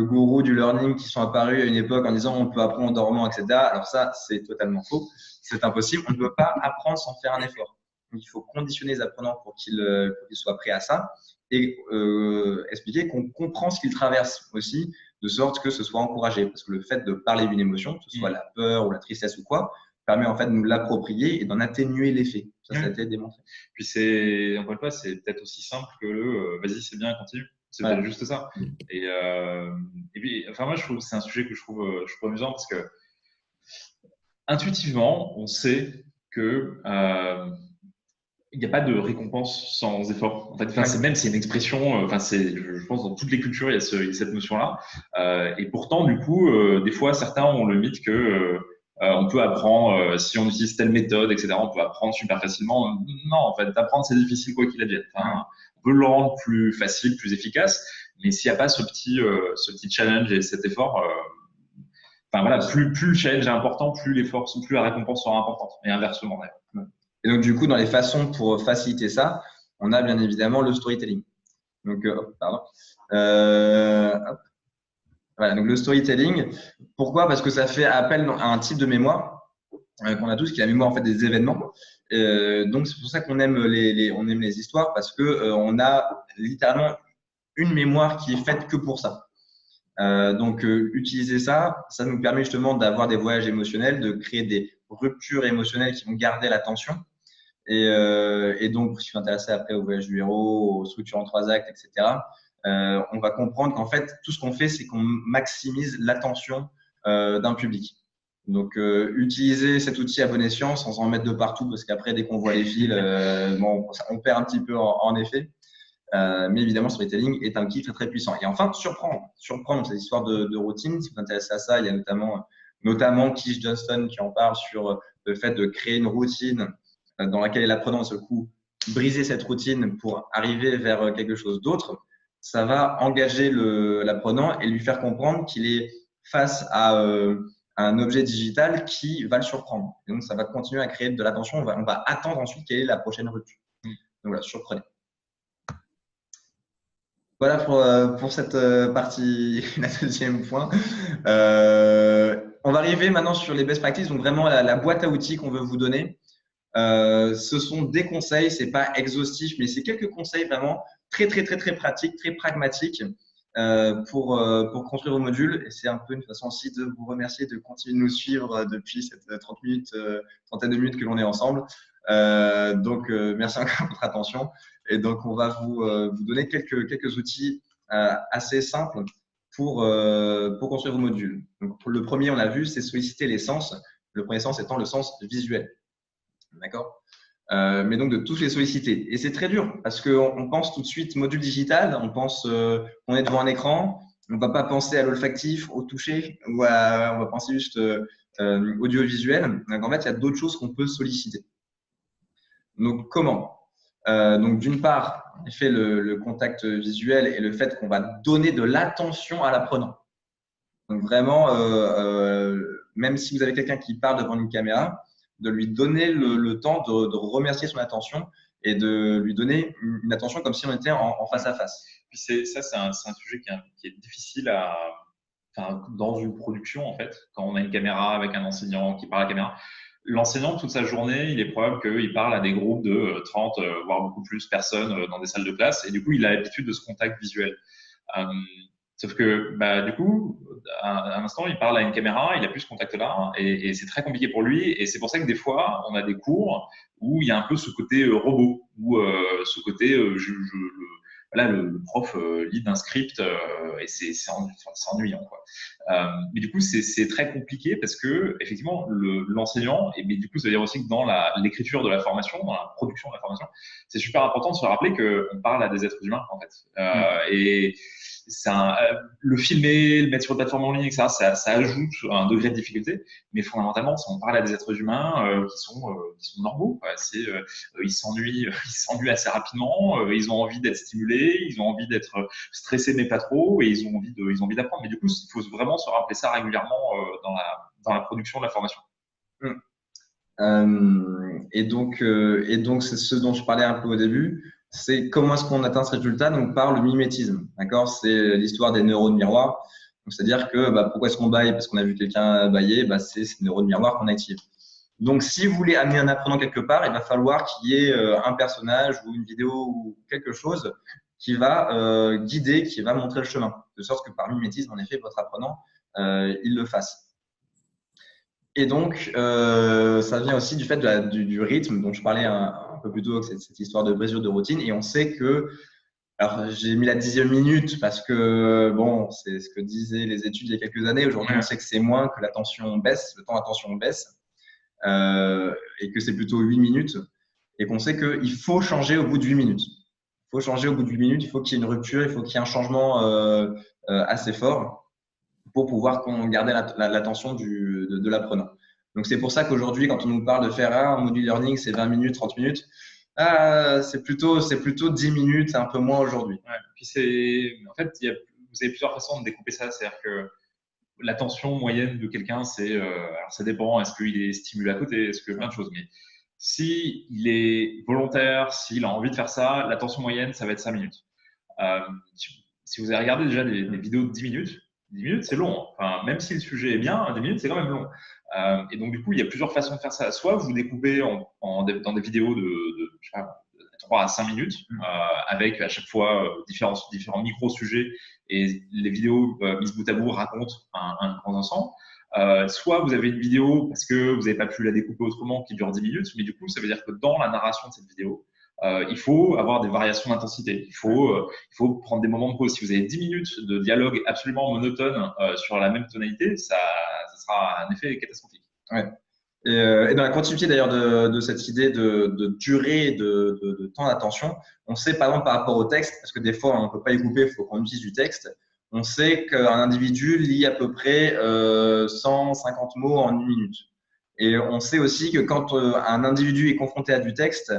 gourous du learning qui sont apparus à une époque en disant on peut apprendre en dormant, etc. Alors ça, c'est totalement faux. C'est impossible. On ne peut pas apprendre sans faire un effort. Donc, il faut conditionner les apprenants pour qu'ils soient prêts à ça et expliquer qu'on comprend ce qu'ils traversent aussi, de sorte que ce soit encouragé. Parce que le fait de parler d'une émotion, que ce soit la peur ou la tristesse ou quoi, permet en fait de nous l'approprier et d'en atténuer l'effet. Ça a été démontré. Puis c'est, encore une fois, c'est peut-être aussi simple que vas-y, c'est bien, continue. C'est peut-être juste ça. Et puis, enfin, moi, je trouve que c'est un sujet que je trouve amusant parce que intuitivement, on sait que il n'y a pas de récompense sans effort. En fait, c'est une expression. Je pense dans toutes les cultures il y a cette notion-là. Et pourtant, du coup, des fois, certains ont le mythe que on peut apprendre si on utilise telle méthode, etc. On peut apprendre super facilement. Non, en fait, apprendre c'est difficile quoi qu'il advienne. On peut le rendre plus facile, plus efficace, mais s'il n'y a pas ce petit challenge et cet effort, plus le challenge est important, plus la récompense sera importante. Et inversement d'ailleurs. Et donc, du coup, dans les façons pour faciliter ça, on a bien évidemment le storytelling. Donc, Voilà, donc le storytelling. Pourquoi? Parce que ça fait appel à un type de mémoire qu'on a tous, qui est la mémoire en fait des événements. Donc, c'est pour ça qu'on aime les histoires, parce que on a littéralement une mémoire qui est faite que pour ça. Donc, utiliser ça nous permet justement d'avoir des voyages émotionnels, de créer des ruptures émotionnelles qui vont garder l'attention. Et donc, si vous êtes intéressé après au voyage du héros, aux structures en 3 actes, etc., on va comprendre qu'en fait, tout ce qu'on fait, c'est qu'on maximise l'attention d'un public. Donc, utiliser cet outil à bon escient sans en mettre de partout, parce qu'après, dès qu'on voit les fils, on perd un petit peu en effet. Mais évidemment, le storytelling est un outil très, très puissant. Et enfin, surprendre. Surprendre, c'est l'histoire de routine. Si vous vous intéressez à ça, il y a notamment Keith Johnston qui en parle sur le fait de créer une routine dans laquelle l'apprenant, d'un seul coup, briser cette routine pour arriver vers quelque chose d'autre. Ça va engager l'apprenant et lui faire comprendre qu'il est face à un objet digital qui va le surprendre. Et donc, ça va continuer à créer de l'attention. On va attendre ensuite quelle est la prochaine rupture. Donc voilà, surprenez. Voilà pour cette partie, la deuxième point. On va arriver maintenant sur les best practices, donc vraiment la boîte à outils qu'on veut vous donner. Ce sont des conseils, c'est pas exhaustif, mais c'est quelques conseils vraiment très pratiques, très pragmatiques pour construire vos modules. Et c'est un peu une façon aussi de vous remercier de continuer de nous suivre depuis cette trentaine de minutes que l'on est ensemble. Donc merci encore pour votre attention. Et donc on va vous donner quelques outils assez simples pour construire vos modules. Donc, le premier, on l'a vu, c'est solliciter les sens. Le premier sens étant le sens visuel. D'accord, mais donc de tous les solliciter. Et c'est très dur parce qu'on pense tout de suite module digital, on pense qu'on est devant un écran, on ne va pas penser à l'olfactif, au toucher, ou on va penser juste audiovisuel. Donc en fait, il y a d'autres choses qu'on peut solliciter. Donc comment donc d'une part, en effet, le contact visuel et le fait qu'on va donner de l'attention à l'apprenant. Donc vraiment, même si vous avez quelqu'un qui parle devant une caméra, de lui donner le temps de remercier son attention et de lui donner une attention comme si on était en face à face. Puis c'est un sujet qui est difficile dans une production, en fait, quand on a une caméra avec un enseignant qui parle à la caméra. L'enseignant, toute sa journée, il est probable qu'il parle à des groupes de 30, voire beaucoup plus personnes dans des salles de classe, et du coup, il a l'habitude de ce contact visuel. Sauf que, du coup, à un instant, il parle à une caméra, il a plus ce contact-là, et c'est très compliqué pour lui. Et c'est pour ça que des fois, on a des cours où il y a un peu ce côté robot, où ce côté, le prof lit d'un script et c'est ennuyant, quoi. Mais du coup, c'est très compliqué parce que effectivement, l'enseignant, mais du coup, ça veut dire aussi que dans l'écriture de la formation, dans la production de la formation, c'est super important de se rappeler qu'on parle à des êtres humains, en fait. Et le filmer, le mettre sur une plateforme en ligne, etc., ça ajoute un degré de difficulté, mais fondamentalement, si on parle à des êtres humains qui sont normaux, quoi. Ils s'ennuient assez rapidement, ils ont envie d'être stimulés, ils ont envie d'être stressés mais pas trop, et ils ont envie d'apprendre. Mais du coup, il faut vraiment se rappeler ça régulièrement dans la production de la formation. Et donc c'est ce dont je parlais un peu au début. C'est comment est-ce qu'on atteint ce résultat, donc par le mimétisme, d'accord? C'est l'histoire des neurones miroirs. C'est-à-dire que pourquoi est-ce qu'on bâille? Parce qu'on a vu quelqu'un bâiller, c'est ces neurones miroirs qu'on active. Donc, si vous voulez amener un apprenant quelque part, il va falloir qu'il y ait un personnage ou une vidéo ou quelque chose qui va guider, qui va montrer le chemin, de sorte que par mimétisme, en effet, votre apprenant, il le fasse. Et donc, ça vient aussi du fait du rythme dont je parlais un peu plus tôt, cette histoire de brisure de routine. Et on sait que, alors j'ai mis la 10e minute parce que, bon, c'est ce que disaient les études il y a quelques années. Aujourd'hui, on sait que c'est moins, que l'attention baisse, le temps d'attention baisse, et que c'est plutôt 8 minutes. Et qu'on sait qu'il faut changer au bout de 8 minutes. Il faut changer au bout de 8 minutes, il faut qu'il y ait une rupture, il faut qu'il y ait un changement assez fort pour pouvoir garder l'attention de l'apprenant. Donc, c'est pour ça qu'aujourd'hui, quand on nous parle de faire un module learning, c'est 20 minutes, 30 minutes, c'est plutôt 10 minutes, un peu moins aujourd'hui. Ouais, puis en fait, vous avez plusieurs façons de découper ça. C'est-à-dire que l'attention moyenne de quelqu'un, alors ça dépend, est-ce qu'il est stimulé à côté, est-ce que plein de choses, mais s'il est volontaire, s'il a envie de faire ça, l'attention moyenne, ça va être 5 minutes. Si vous avez regardé déjà des vidéos de 10 minutes, 10 minutes, c'est long. Enfin, même si le sujet est bien, 10 minutes, c'est quand même long. Et donc, du coup, il y a plusieurs façons de faire ça. Soit vous découpez dans des vidéos de 3 à 5 minutes, avec à chaque fois différents micro-sujets, et les vidéos mises bout à bout racontent un grand ensemble. Soit vous avez une vidéo parce que vous n'avez pas pu la découper autrement qui dure 10 minutes, mais du coup, ça veut dire que dans la narration de cette vidéo, il faut avoir des variations d'intensité. Il faut prendre des moments de pause. Si vous avez 10 minutes de dialogue absolument monotone sur la même tonalité, ça sera un effet catastrophique. Ouais. Et dans la continuité d'ailleurs de cette idée de durée de temps d'attention, on sait par exemple par rapport au texte, parce que des fois on ne peut pas y couper, il faut qu'on utilise du texte, on sait qu'un individu lit à peu près 150 mots en 1 minute. Et on sait aussi que quand un individu est confronté à du texte,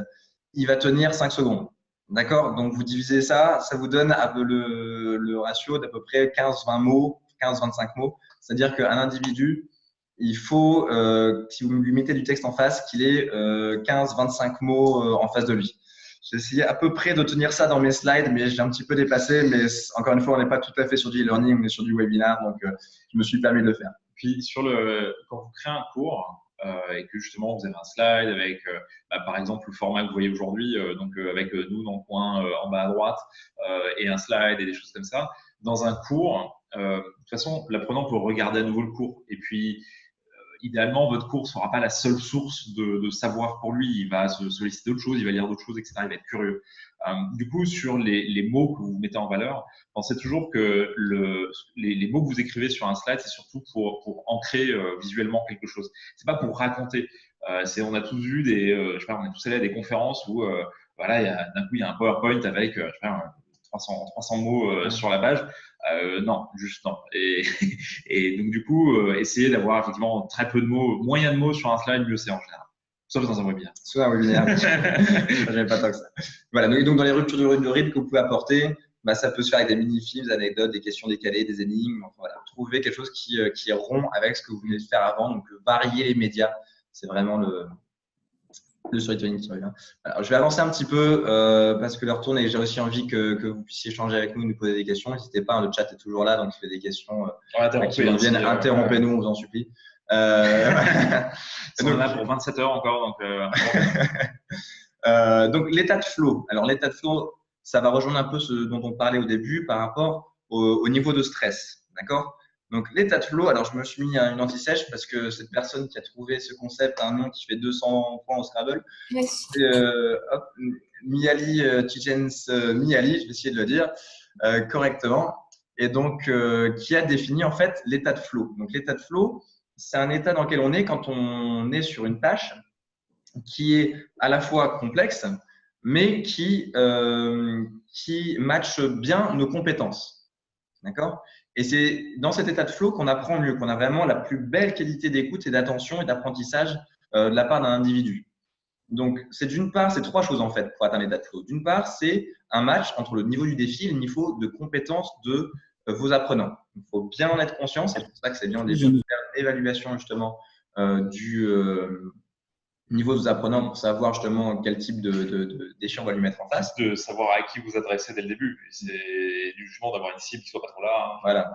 il va tenir 5 secondes. D'accord? Donc vous divisez ça, ça vous donne le ratio d'à peu près 15-20 mots, 15-25 mots. C'est-à-dire qu'un individu, il faut, si vous lui mettez du texte en face, qu'il ait 15-25 mots en face de lui. J'ai essayé à peu près de tenir ça dans mes slides, mais j'ai un petit peu dépassé. Mais encore une fois, on n'est pas tout à fait sur du e-learning, on est sur du webinar, donc je me suis permis de le faire. Puis quand vous créez un cours et que justement vous avez un slide avec, par exemple, le format que vous voyez aujourd'hui, avec nous dans le coin en bas à droite et un slide et des choses comme ça, dans un cours, de toute façon, l'apprenant peut regarder à nouveau le cours. Et puis, idéalement, votre cours ne sera pas la seule source de savoir pour lui. Il va se solliciter d'autres choses, il va lire d'autres choses, etc. Il va être curieux. Du coup, sur les mots que vous mettez en valeur, pensez toujours que les mots que vous écrivez sur un slide, c'est surtout pour ancrer visuellement quelque chose. C'est pas pour raconter. On a tous vu je sais pas, on est tous allés à des conférences où voilà, d'un coup il y a un PowerPoint avec je sais pas, 300 mots sur la page. Non, juste non. Et donc, du coup, essayer d'avoir effectivement très peu de mots, moyen de mots sur un slide, mieux c'est en général. Sauf dans un webinaire. Soit un webinaire. J'avais pas tant que ça. Voilà. Donc, dans les ruptures de rythme que vous pouvez apporter, ça peut se faire avec des mini-films, des anecdotes, des questions décalées, des énigmes. Enfin, voilà. Trouver quelque chose qui est rond avec ce que vous venez de faire avant. Donc, varier les médias. C'est vraiment le storytelling qui revient. Alors, je vais avancer un petit peu parce que l'heure tourne et j'ai aussi envie que vous puissiez échanger avec nous, nous poser des questions. N'hésitez pas, le chat est toujours là, donc il fait des questions qui reviennent. Interrompez-nous, on vous en supplie. On est là pour 27 heures encore. Donc, l'état de flow. Alors, l'état de flow, ça va rejoindre un peu ce dont on parlait au début par rapport au niveau de stress. D'accord? Donc, l'état de flow, alors je me suis mis une anti-sèche parce que cette personne qui a trouvé ce concept a un nom qui fait 200 points au Scrabble. Yes. Mihaly Csikszentmihalyi, je vais essayer de le dire correctement, et donc qui a défini en fait l'état de flow. Donc, l'état de flow, c'est un état dans lequel on est quand on est sur une tâche qui est à la fois complexe, mais qui matche bien nos compétences. D'accord? Et c'est dans cet état de flow qu'on apprend mieux, qu'on a vraiment la plus belle qualité d'écoute et d'attention et d'apprentissage de la part d'un individu. Donc, c'est d'une part, c'est 3 choses en fait pour atteindre l'état de flow. D'une part, c'est un match entre le niveau du défi et le niveau de compétence de vos apprenants. Il faut bien en être conscient, c'est pour ça que c'est bien déjà de faire une évaluation justement du niveau de vos apprenants pour savoir justement quel type de défi on va lui mettre en face. De savoir à qui vous adressez dès le début. C'est du jugement d'avoir une cible qui soit pas trop là. Hein. Voilà.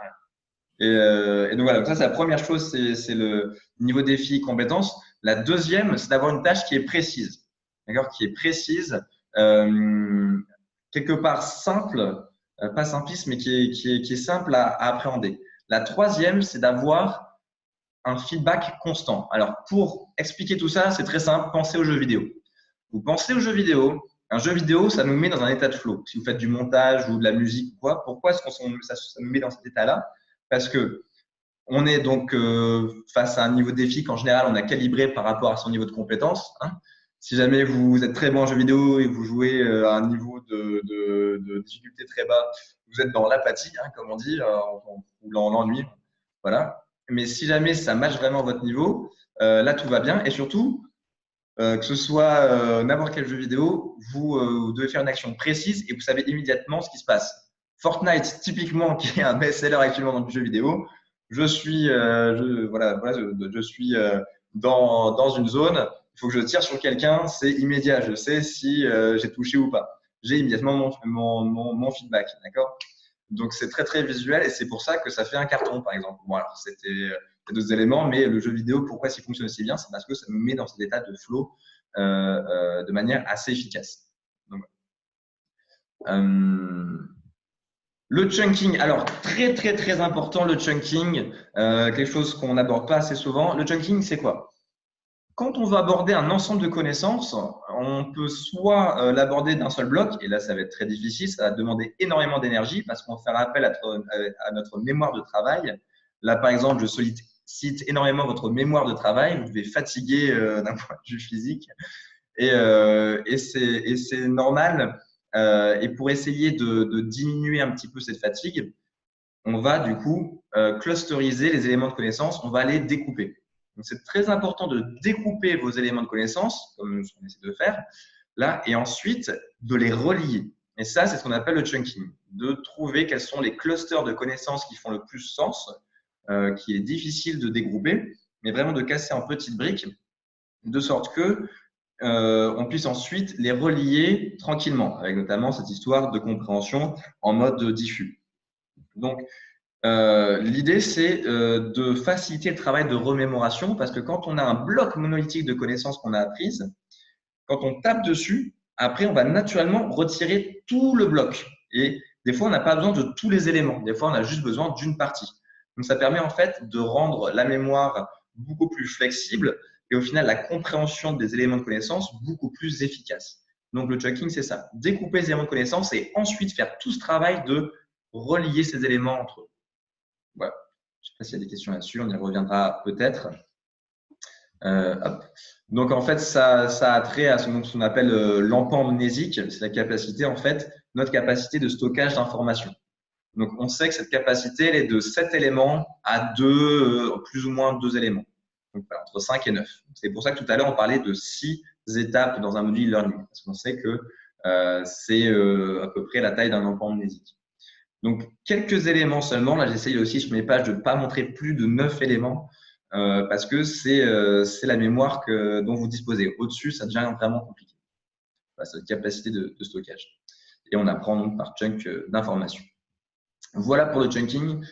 Et donc voilà, ça c'est la première chose, c'est le niveau défi compétence. La deuxième, c'est d'avoir une tâche qui est précise, d'accord, qui est précise, quelque part simple, pas simpliste, mais qui est simple à appréhender. La troisième, c'est d'avoir un feedback constant. Alors, pour expliquer tout ça, c'est très simple. Pensez aux jeux vidéo. Vous pensez aux jeux vidéo. Un jeu vidéo, ça nous met dans un état de flow. Si vous faites du montage ou de la musique ou quoi, pourquoi est-ce que ça nous met dans cet état-là? Parce que on est donc face à un niveau de défi qu'en général, on a calibré par rapport à son niveau de compétence. Hein. Si jamais vous êtes très bon en jeu vidéo et vous jouez à un niveau de difficulté très bas, vous êtes dans l'apathie, hein, comme on dit, ou dans l'ennui. Voilà. Mais si jamais ça matche vraiment votre niveau, là tout va bien. Et surtout, que ce soit n'importe quel jeu vidéo, vous devez faire une action précise et vous savez immédiatement ce qui se passe. Fortnite, typiquement, qui est un best-seller actuellement dans le jeu vidéo, je suis dans une zone, il faut que je tire sur quelqu'un, c'est immédiat. Je sais si j'ai touché ou pas. J'ai immédiatement mon feedback, d'accord? Donc, c'est très, très visuel et c'est pour ça que ça fait un carton, par exemple. Bon, alors, c'était d'autres éléments, mais le jeu vidéo, pourquoi il fonctionne aussi bien? C'est parce que ça nous met dans cet état de flow de manière assez efficace. Donc, le chunking, alors très, très, très important, le chunking, quelque chose qu'on n'aborde pas assez souvent. Le chunking, c'est quoi? Quand on va aborder un ensemble de connaissances, on peut soit l'aborder d'un seul bloc, et là, ça va être très difficile, ça va demander énormément d'énergie parce qu'on va faire appel à notre mémoire de travail. Là, par exemple, je sollicite énormément votre mémoire de travail, vous devez fatiguer d'un point de vue physique. Et c'est normal. Et pour essayer de diminuer un petit peu cette fatigue, on va du coup clusteriser les éléments de connaissance, on va les découper. Donc, c'est très important de découper vos éléments de connaissance, comme on essaie de faire là, et ensuite de les relier. Et ça, c'est ce qu'on appelle le chunking, de trouver quels sont les clusters de connaissances qui font le plus sens, qui est difficile de dégrouper, mais vraiment de casser en petites briques, de sorte que on puisse ensuite les relier tranquillement, avec notamment cette histoire de compréhension en mode diffus. Donc, l'idée, c'est de faciliter le travail de remémoration, parce que quand on a un bloc monolithique de connaissances qu'on a apprises, quand on tape dessus, après, on va naturellement retirer tout le bloc. Et des fois, on n'a pas besoin de tous les éléments. Des fois, on a juste besoin d'une partie. Donc, ça permet en fait de rendre la mémoire beaucoup plus flexible et au final, la compréhension des éléments de connaissance beaucoup plus efficace. Donc, le chunking, c'est ça. Découper les éléments de connaissance et ensuite faire tout ce travail de relier ces éléments entre eux. Voilà. Je ne sais pas s'il y a des questions là-dessus. On y reviendra peut-être. Donc, en fait, ça a trait à ce qu'on appelle l'empan mnésique. C'est la capacité, en fait, notre capacité de stockage d'informations. Donc, on sait que cette capacité, elle est de 7 éléments à plus ou moins 2 éléments. Donc, entre 5 et 9. C'est pour ça que tout à l'heure, on parlait de 6 étapes dans un module learning. Parce qu'on sait que c'est à peu près la taille d'un empan mnésique. Donc, quelques éléments seulement. Là, j'essaye aussi sur mes pages de ne pas montrer plus de 9 éléments parce que c'est la mémoire dont vous disposez. Au-dessus, ça devient vraiment compliqué. Voilà, cette capacité de stockage. Et on apprend donc par chunk d'informations. Voilà pour le chunking.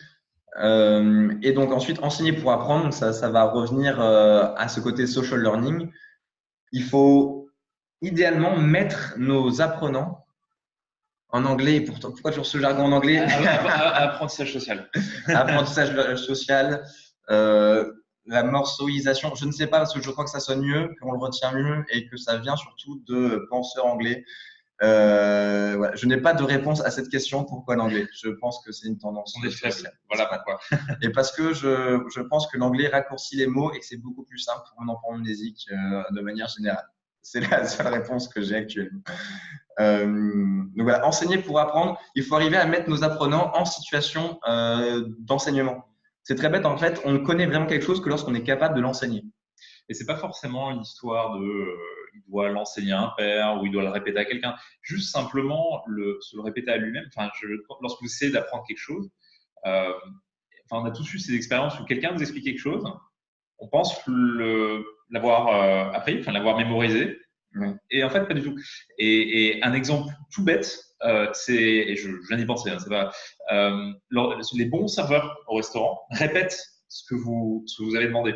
Et donc ensuite, enseigner pour apprendre, ça va revenir à ce côté social learning. Il faut idéalement mettre nos apprenants en anglais. Pourquoi toujours ce jargon en anglais? Apprentissage social. Apprentissage social. La morceauisation, je ne sais pas parce que je crois que ça sonne mieux, qu'on le retient mieux et que ça vient surtout de penseurs anglais. Voilà. Je n'ai pas de réponse à cette question. Pourquoi l'anglais? Je pense que c'est une tendance. On est faible. Voilà pourquoi. Et parce que je pense que l'anglais raccourcit les mots et que c'est beaucoup plus simple pour un enfant amnésique de manière générale. C'est la seule réponse que j'ai actuellement. Donc voilà, enseigner pour apprendre. Il faut arriver à mettre nos apprenants en situation d'enseignement. C'est très bête en fait. On ne connaît vraiment quelque chose que lorsqu'on est capable de l'enseigner. Et c'est pas forcément une histoire de il doit l'enseigner à un père ou il doit le répéter à quelqu'un. Juste simplement se le répéter à lui-même. Enfin, lorsque vous essayez d'apprendre quelque chose, on a tous eu ces expériences où quelqu'un nous explique quelque chose, on pense l'avoir appris, l'avoir mémorisé, et en fait pas du tout. Et un exemple tout bête, et je viens d'y penser, c'est pas, les bons serveurs au restaurant répètent ce que vous avez demandé.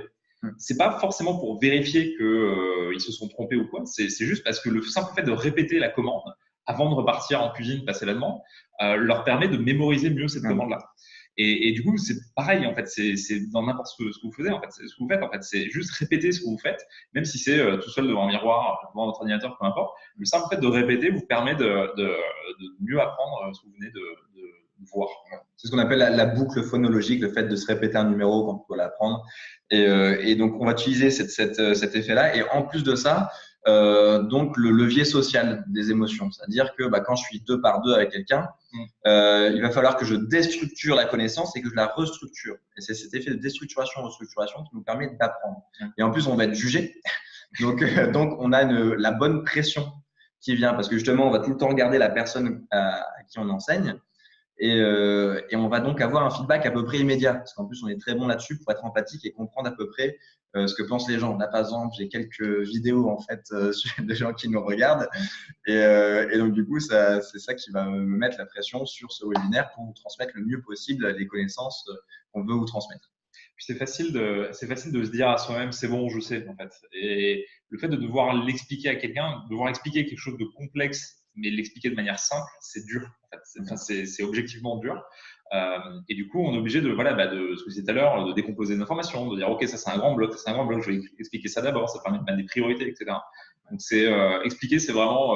C'est pas forcément pour vérifier qu'ils se sont trompés ou quoi, c'est juste parce que le simple fait de répéter la commande avant de repartir en cuisine, passer la demande, leur permet de mémoriser mieux cette commande-là. Et du coup, c'est pareil, en fait, c'est dans n'importe ce que vous faites, en fait, c'est juste répéter ce que vous faites, même si c'est tout seul devant un miroir, devant votre ordinateur, peu importe. Le simple fait de répéter vous permet de mieux apprendre ce que vous venez de voir. C'est ce qu'on appelle la boucle phonologique, le fait de se répéter un numéro quand on doit l'apprendre. Et donc, on va utiliser cet effet-là. Et en plus de ça, donc le levier social des émotions. C'est-à-dire que quand je suis 2 par 2 avec quelqu'un, il va falloir que je déstructure la connaissance et que je la restructure. Et c'est cet effet de déstructuration-restructuration qui nous permet d'apprendre. Et en plus, on va être jugé. Donc on a la bonne pression qui vient parce que justement, on va tout le temps regarder la personne à qui on enseigne. Et on va donc avoir un feedback à peu près immédiat. Parce qu'en plus, on est très bon là-dessus pour être empathique et comprendre à peu près ce que pensent les gens. Là, par exemple, j'ai quelques vidéos en fait de gens qui nous regardent. Et donc, du coup, c'est ça qui va me mettre la pression sur ce webinaire pour vous transmettre le mieux possible les connaissances qu'on veut vous transmettre. Puis c'est facile de se dire à soi-même, c'est bon, je sais, en fait. Et le fait de devoir l'expliquer à quelqu'un, devoir expliquer quelque chose de complexe, mais l'expliquer de manière simple, c'est dur. En fait. C'est objectivement dur. Et du coup, on est obligé de ce que je disais tout à l'heure, de décomposer les informations, de dire, OK, ça c'est un grand bloc, je vais expliquer ça d'abord, ça permet de mettre des priorités, etc. Donc, expliquer, c'est vraiment,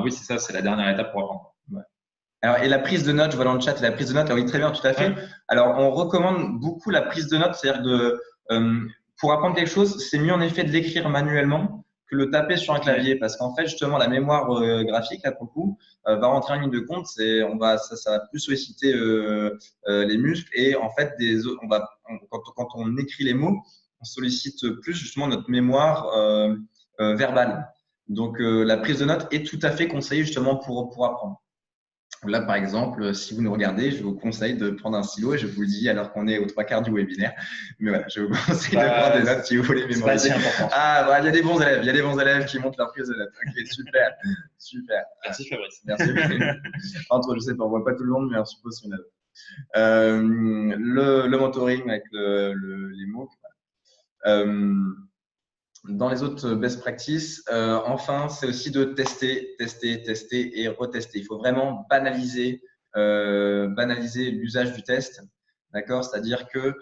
oui, c'est ça, c'est la dernière étape pour apprendre. Ouais. Alors, et la prise de notes, je vois dans le chat, la prise de notes, ah oui, très bien, tout à fait. Ouais. Alors, on recommande beaucoup la prise de notes, c'est-à-dire pour apprendre quelque chose, c'est mieux en effet de l'écrire manuellement que le taper sur un clavier, parce qu'en fait, justement, la mémoire graphique, là, pour le coup, va rentrer en ligne de compte, ça va plus solliciter les muscles, et en fait, quand on écrit les mots, on sollicite plus justement notre mémoire verbale. Donc, la prise de notes est tout à fait conseillée justement pour apprendre. Là, par exemple, si vous nous regardez, je vous conseille de prendre un stylo et je vous le dis alors qu'on est aux 3 quarts du webinaire. Mais voilà, je vous conseille de prendre des notes si vous voulez mémoriser. C'est pas si important. Ah, voilà, il y a des bons élèves. Il y a des bons élèves qui montent leur prise de notes. Ok, super. Super. Merci Fabrice. Merci. Entre, je sais pas, on voit pas tout le monde, mais on suppose qu'il y en a. Le mentoring avec les mots. Dans les autres best practices, enfin, c'est aussi de tester, tester, tester et retester. Il faut vraiment banaliser l'usage du test, d'accord? C'est-à-dire que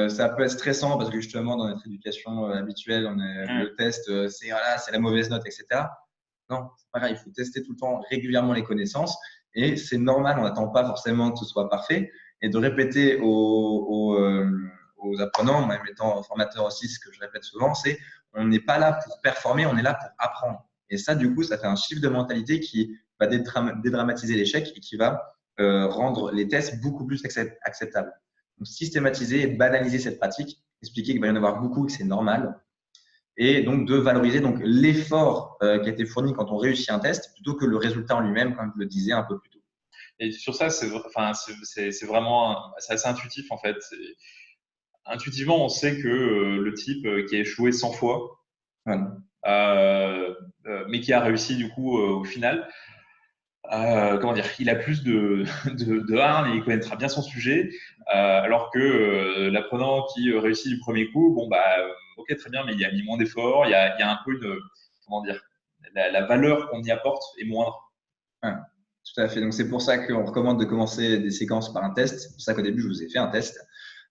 ça peut être stressant parce que justement dans notre éducation habituelle, le test, c'est voilà, c'est la mauvaise note, etc. Non, c'est pas grave. Il faut tester tout le temps régulièrement les connaissances et c'est normal. On n'attend pas forcément que ce soit parfait et de répéter aux apprenants, même étant formateur aussi, ce que je répète souvent, c'est on n'est pas là pour performer, on est là pour apprendre. Et ça, du coup, ça fait un shift de mentalité qui va dédramatiser l'échec et qui va rendre les tests beaucoup plus acceptables. Donc, systématiser et banaliser cette pratique, expliquer qu'il va y en avoir beaucoup, que c'est normal, et donc de valoriser donc l'effort qui a été fourni quand on réussit un test plutôt que le résultat en lui-même, comme je le disais un peu plus tôt. Et sur ça, c'est vraiment c'est assez intuitif en fait. Intuitivement, on sait que le type qui a échoué 100 fois, Voilà. mais qui a réussi du coup au final, comment dire, il a plus de hargne et il connaîtra bien son sujet, alors que l'apprenant qui réussit du premier coup, bon bah ok très bien, mais il a mis moins d'efforts, il y a un peu comment dire, la valeur qu'on y apporte est moindre. Ouais, tout à fait. Donc c'est pour ça qu'on recommande de commencer des séquences par un test. C'est pour ça qu'au début je vous ai fait un test.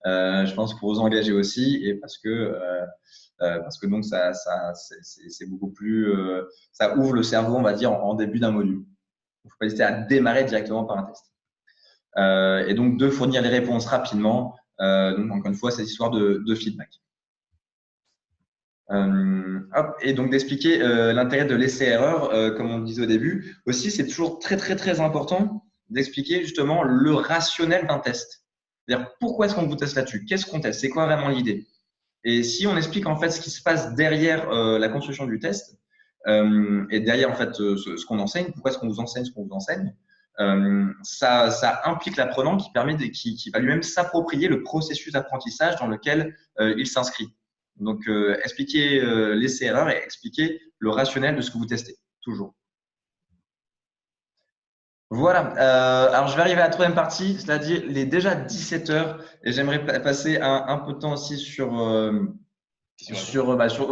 Je pense pour vous engager aussi et parce que donc c'est beaucoup plus ça ouvre le cerveau, on va dire, en début d'un module. Il ne faut pas hésiter à démarrer directement par un test. Et donc de fournir les réponses rapidement. Donc encore une fois, cette histoire de feedback. Et donc d'expliquer l'intérêt de l'essai-erreur, comme on le disait au début. Aussi, c'est toujours très très très important d'expliquer justement le rationnel d'un test. C'est-à-dire pourquoi est-ce qu'on vous teste là-dessus? Qu'est-ce qu'on teste? C'est quoi vraiment l'idée? Et si on explique en fait ce qui se passe derrière la construction du test et derrière en fait ce qu'on enseigne, pourquoi est-ce qu'on vous enseigne ce qu'on vous enseigne, ça implique l'apprenant qui va lui-même s'approprier le processus d'apprentissage dans lequel il s'inscrit. Donc, expliquer l'essai-erreur et expliquer le rationnel de ce que vous testez, toujours. Voilà. Alors, je vais arriver à la troisième partie, c'est-à-dire il est déjà 17 heures et j'aimerais passer un peu de temps aussi sur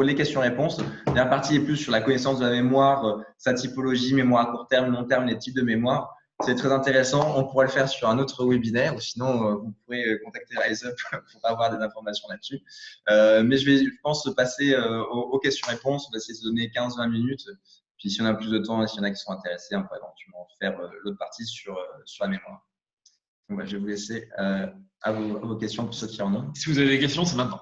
les questions-réponses. La dernière partie est plus sur la connaissance de la mémoire, sa typologie, mémoire à court terme, long terme, les types de mémoire. C'est très intéressant. On pourrait le faire sur un autre webinaire ou sinon, vous pourrez contacter RiseUp pour avoir des informations là-dessus. Mais je pense, passer aux questions-réponses. On va essayer de se donner 15-20 minutes. Puis si on a plus de temps et s'il y en a qui sont intéressés, on peut éventuellement faire l'autre partie sur la mémoire. Donc, je vais vous laisser à vos questions pour ceux qui en ont. Si vous avez des questions, c'est maintenant.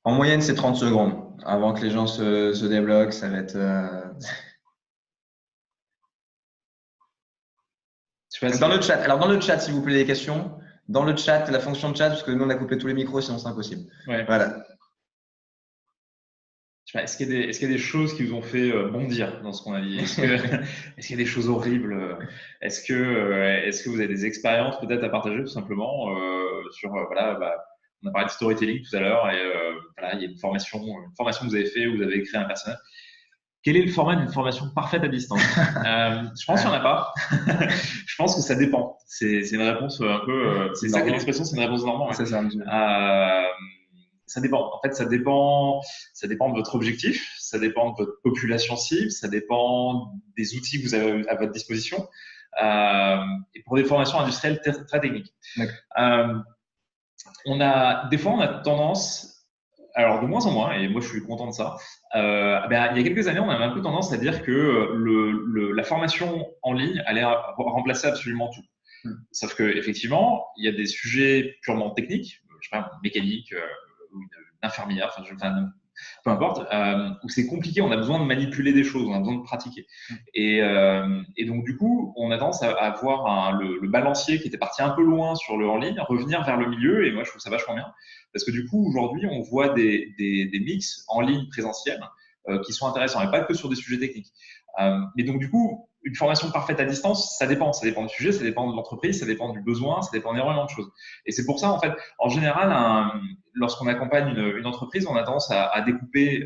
En moyenne, c'est 30 secondes. Avant que les gens se débloquent, ça va être… Dans le chat. Alors, dans le chat, s'il vous plaît, les questions. Dans le chat, la fonction de chat, parce que nous, on a coupé tous les micros, sinon c'est impossible. Ouais. Voilà. Est-ce qu'il y a des choses qui vous ont fait bondir dans ce qu'on a dit? Est-ce qu'il y a des choses horribles? Est-ce que vous avez des expériences peut-être à partager tout simplement sur voilà, on a parlé de storytelling tout à l'heure et voilà, il y a une formation que vous avez fait où vous avez créé un personnage. Quel est le format d'une formation parfaite à distance? Je pense qu'il n'y en a pas. Je pense que ça dépend. C'est une réponse un peu. C'est ça que l'expression, c'est une réponse normale. C'est ça. Ça dépend. En fait, ça dépend de votre objectif, ça dépend de votre population cible, ça dépend des outils que vous avez à votre disposition. et pour des formations industrielles très techniques. Des fois, on a tendance, alors de moins en moins, et moi je suis content de ça, il y a quelques années, on avait un peu tendance à dire que la formation en ligne allait remplacer absolument tout. Sauf que effectivement, il y a des sujets purement techniques, je sais pas, mécanique, ou une infirmière, peu importe, où c'est compliqué, on a besoin de manipuler des choses, on a besoin de pratiquer. Et donc, du coup, on a tendance à voir le balancier qui était parti un peu loin sur le en ligne, revenir vers le milieu, et moi, je trouve ça vachement bien. Parce que du coup, aujourd'hui, on voit des mix en ligne présentielle qui sont intéressants, et pas que sur des sujets techniques. Et donc, du coup, une formation parfaite à distance, ça dépend. Ça dépend du sujet, ça dépend de l'entreprise, ça dépend du besoin, ça dépend d'énormément de choses. Et c'est pour ça, en fait, en général, lorsqu'on accompagne une entreprise, on a tendance à découper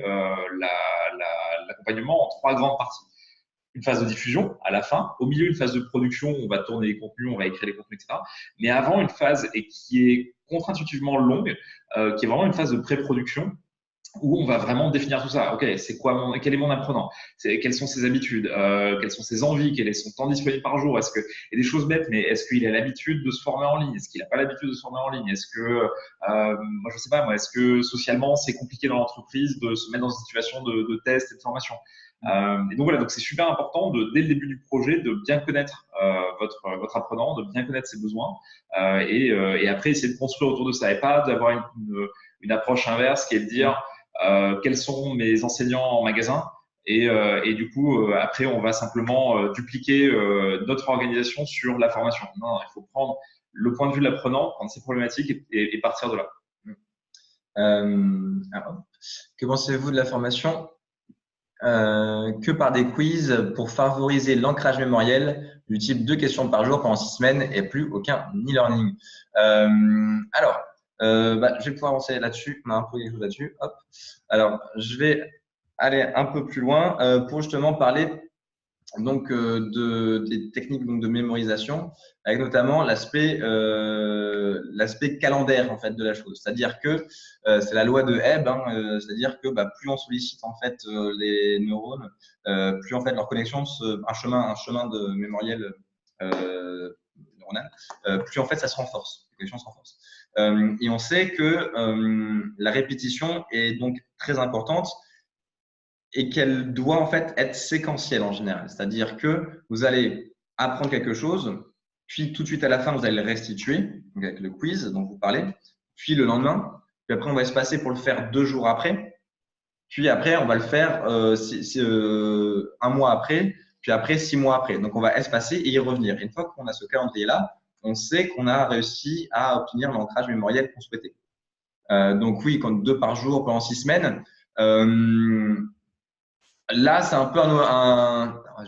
l'accompagnement en 3 grandes parties. Une phase de diffusion à la fin, au milieu une phase de production, on va tourner les contenus, on va écrire les contenus, etc. Mais avant une phase qui est contre-intuitivement longue, qui est vraiment une phase de pré-production, où on va vraiment définir tout ça. Ok, quel est mon apprenant? Quelles sont ses habitudes? Quelles sont ses envies? Quel est son temps disponible par jour? Il y a des choses bêtes, mais est-ce qu'il a l'habitude de se former en ligne? Est-ce qu'il n'a pas l'habitude de se former en ligne? Moi je sais pas, est-ce que socialement c'est compliqué dans l'entreprise de se mettre dans une situation de test et de formation? Et donc voilà, donc c'est super important dès le début du projet de bien connaître votre apprenant, de bien connaître ses besoins, et après essayer de construire autour de ça, et pas d'avoir une approche inverse qui est de dire quels sont mes enseignants en magasin, et du coup après on va simplement dupliquer notre organisation sur la formation. Non, il faut prendre le point de vue de l'apprenant, prendre ses problématiques et partir de là. Que pensez-vous de la formation que par des quiz pour favoriser l'ancrage mémoriel du type 2 questions par jour pendant 6 semaines et plus aucun e-learning? Je vais pouvoir avancer là-dessus. On a un peu quelque chose là-dessus. Hop. Alors, je vais aller un peu plus loin pour justement parler donc des techniques donc de mémorisation, avec notamment l'aspect calendaire en fait de la chose. C'est-à-dire que c'est la loi de Hebb, c'est-à-dire que plus on sollicite en fait les neurones, plus en fait leur connexion, un chemin de mémoriel neuronal, plus en fait ça se renforce, les connexions se renforcent. Et on sait que la répétition est donc très importante, et qu'elle doit en fait être séquentielle en général. C'est-à-dire que vous allez apprendre quelque chose, puis tout de suite à la fin, vous allez le restituer, donc avec le quiz dont vous parlez, puis le lendemain, puis après on va se passer pour le faire 2 jours après, puis après on va le faire 1 mois après, puis après 6 mois après. Donc on va espacer et y revenir. Et une fois qu'on a ce calendrier-là, on sait qu'on a réussi à obtenir l'ancrage mémoriel qu'on souhaitait. Donc oui, quand 2 par jour pendant 6 semaines, là, c'est un peu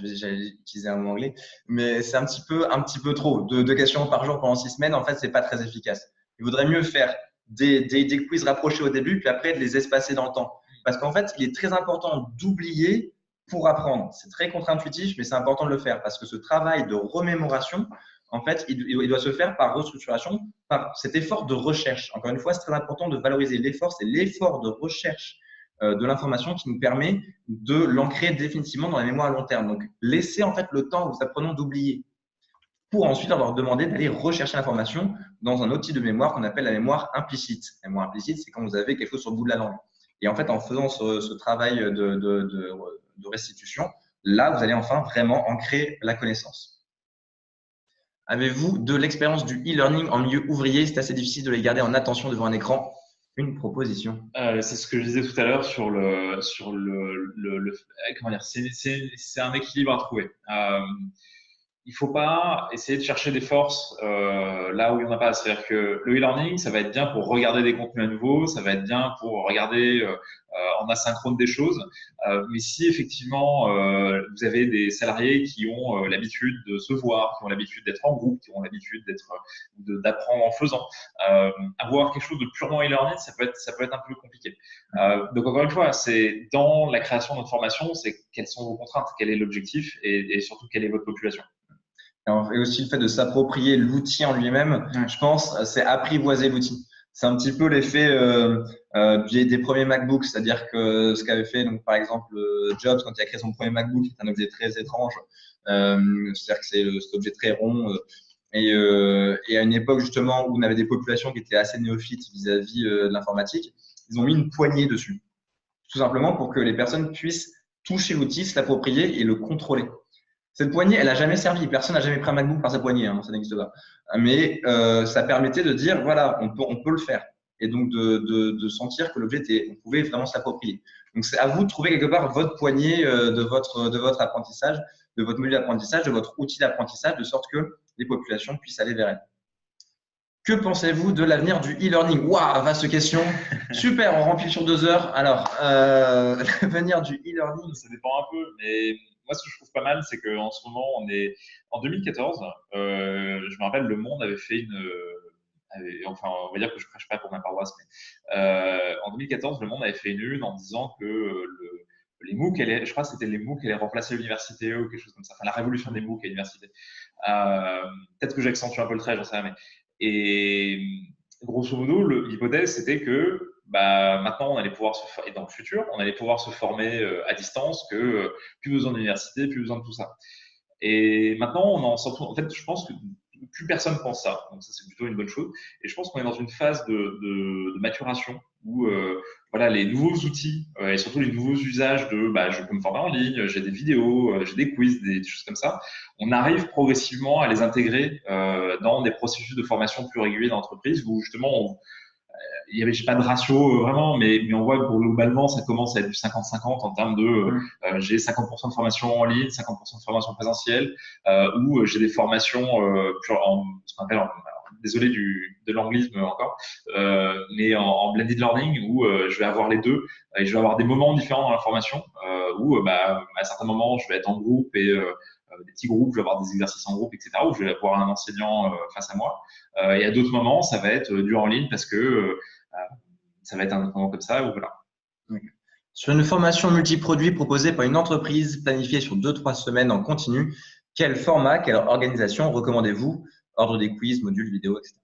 j'allais utiliser un mot anglais, mais c'est un petit peu trop. 2 questions par jour pendant 6 semaines, en fait, c'est pas très efficace. Il vaudrait mieux faire des quiz rapprochés au début, puis après de les espacer dans le temps. Parce qu'en fait, il est très important d'oublier pour apprendre. C'est très contre-intuitif, mais c'est important de le faire parce que ce travail de remémoration, en fait, il doit se faire par restructuration, par cet effort de recherche. Encore une fois, c'est très important de valoriser l'effort, c'est l'effort de recherche de l'information qui nous permet de l'ancrer définitivement dans la mémoire à long terme. Donc, laissez en fait le temps aux apprenants d'oublier pour ensuite leur demander d'aller rechercher l'information dans un autre type de mémoire qu'on appelle la mémoire implicite. La mémoire implicite, c'est quand vous avez quelque chose sur le bout de la langue. Et en fait, en faisant ce travail de restitution, là, vous allez enfin vraiment ancrer la connaissance. Avez-vous de l'expérience du e-learning en milieu ouvrier? C'est assez difficile de les garder en attention devant un écran. Une proposition. C'est ce que je disais tout à l'heure sur comment dire, c'est un équilibre à trouver. Il faut pas essayer de chercher des forces là où il n'y en a pas. C'est-à-dire que le e-learning, ça va être bien pour regarder des contenus à nouveau, ça va être bien pour regarder en asynchrone des choses. Mais si effectivement vous avez des salariés qui ont l'habitude de se voir, qui ont l'habitude d'être en groupe, qui ont l'habitude d'apprendre en faisant, avoir quelque chose de purement e-learning, ça peut être un peu compliqué. Donc encore une fois, c'est dans la création de notre formation, c'est quelles sont vos contraintes, quel est l'objectif et surtout quelle est votre population. Et aussi le fait de s'approprier l'outil en lui-même, je pense, c'est apprivoiser l'outil. C'est un petit peu l'effet des premiers MacBooks, c'est-à-dire que ce qu'avait fait donc par exemple Jobs quand il a créé son premier MacBook, qui est un objet très étrange, C'est-à-dire que c'est cet objet très rond. Et à une époque justement où on avait des populations qui étaient assez néophytes vis-à-vis de l'informatique, ils ont mis une poignée dessus, tout simplement pour que les personnes puissent toucher l'outil, se l'approprier et le contrôler. Cette poignée, elle n'a jamais servi. Personne n'a jamais pris un MacBook par sa poignée, hein, ça n'existe pas. Mais ça permettait de dire, voilà, on peut le faire. Et donc de sentir que l'objet on pouvait vraiment s'approprier. Donc c'est à vous de trouver quelque part votre poignée de votre apprentissage, de votre module d'apprentissage, de votre outil d'apprentissage, de sorte que les populations puissent aller vers elle. Que pensez-vous de l'avenir du e-learning? Waouh, vaste question. Super, on remplit sur 2 heures. Alors, l'avenir du e-learning. Ça dépend un peu, mais moi, ce que je trouve pas mal, c'est qu'en ce moment, on est en 2014. Je me rappelle, Le Monde avait fait enfin, on va dire que je prêche pas pour ma paroisse, mais en 2014, Le Monde avait fait une en disant que les MOOC, je crois que c'était les MOOC qui allaient remplacer l'université ou quelque chose comme ça. Enfin, la révolution des MOOC à l'université. Peut-être que j'accentue un peu le trait, j'en sais rien, mais et grosso modo, l'hypothèse, c'était que maintenant, on allait pouvoir et dans le futur, on allait pouvoir se former à distance, que plus besoin d'université, plus besoin de tout ça. Et maintenant, en fait, je pense que plus personne pense ça. Donc ça, c'est plutôt une bonne chose. Et je pense qu'on est dans une phase de maturation où voilà, les nouveaux outils et surtout les nouveaux usages je peux me former en ligne, j'ai des vidéos, j'ai des quiz, des choses comme ça. On arrive progressivement à les intégrer dans des processus de formation plus réguliers dans l'entreprise où justement il y avait, j'ai pas de ratio vraiment, mais on voit que globalement, ça commence à être du 50-50 en termes de j'ai 50% de formation en ligne, 50% de formation présentielle, ou j'ai des formations ce qu'on appelle, désolé de l'anglisme encore, mais en blended learning où je vais avoir les deux et je vais avoir des moments différents dans la formation où à certains moments, je vais être en groupe et des petits groupes, je vais avoir des exercices en groupe, etc., où je vais avoir un enseignant face à moi. Et à d'autres moments, ça va être du en ligne parce que ça va être un moment comme ça. Ou voilà. Sur une formation multiproduit proposée par une entreprise planifiée sur 2-3 semaines en continu, quel format, quelle organisation recommandez-vous? Ordre des quiz, modules, vidéos, etc.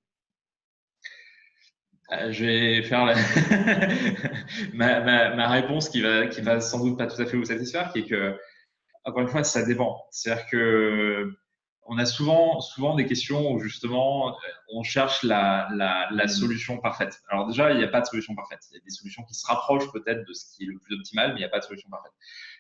Je vais faire ma réponse qui va sans doute pas tout à fait vous satisfaire, qui est que, encore une fois, ça dépend. C'est-à-dire que on a souvent des questions où justement on cherche la solution parfaite. Alors déjà, il n'y a pas de solution parfaite. Il y a des solutions qui se rapprochent peut-être de ce qui est le plus optimal, mais il n'y a pas de solution parfaite.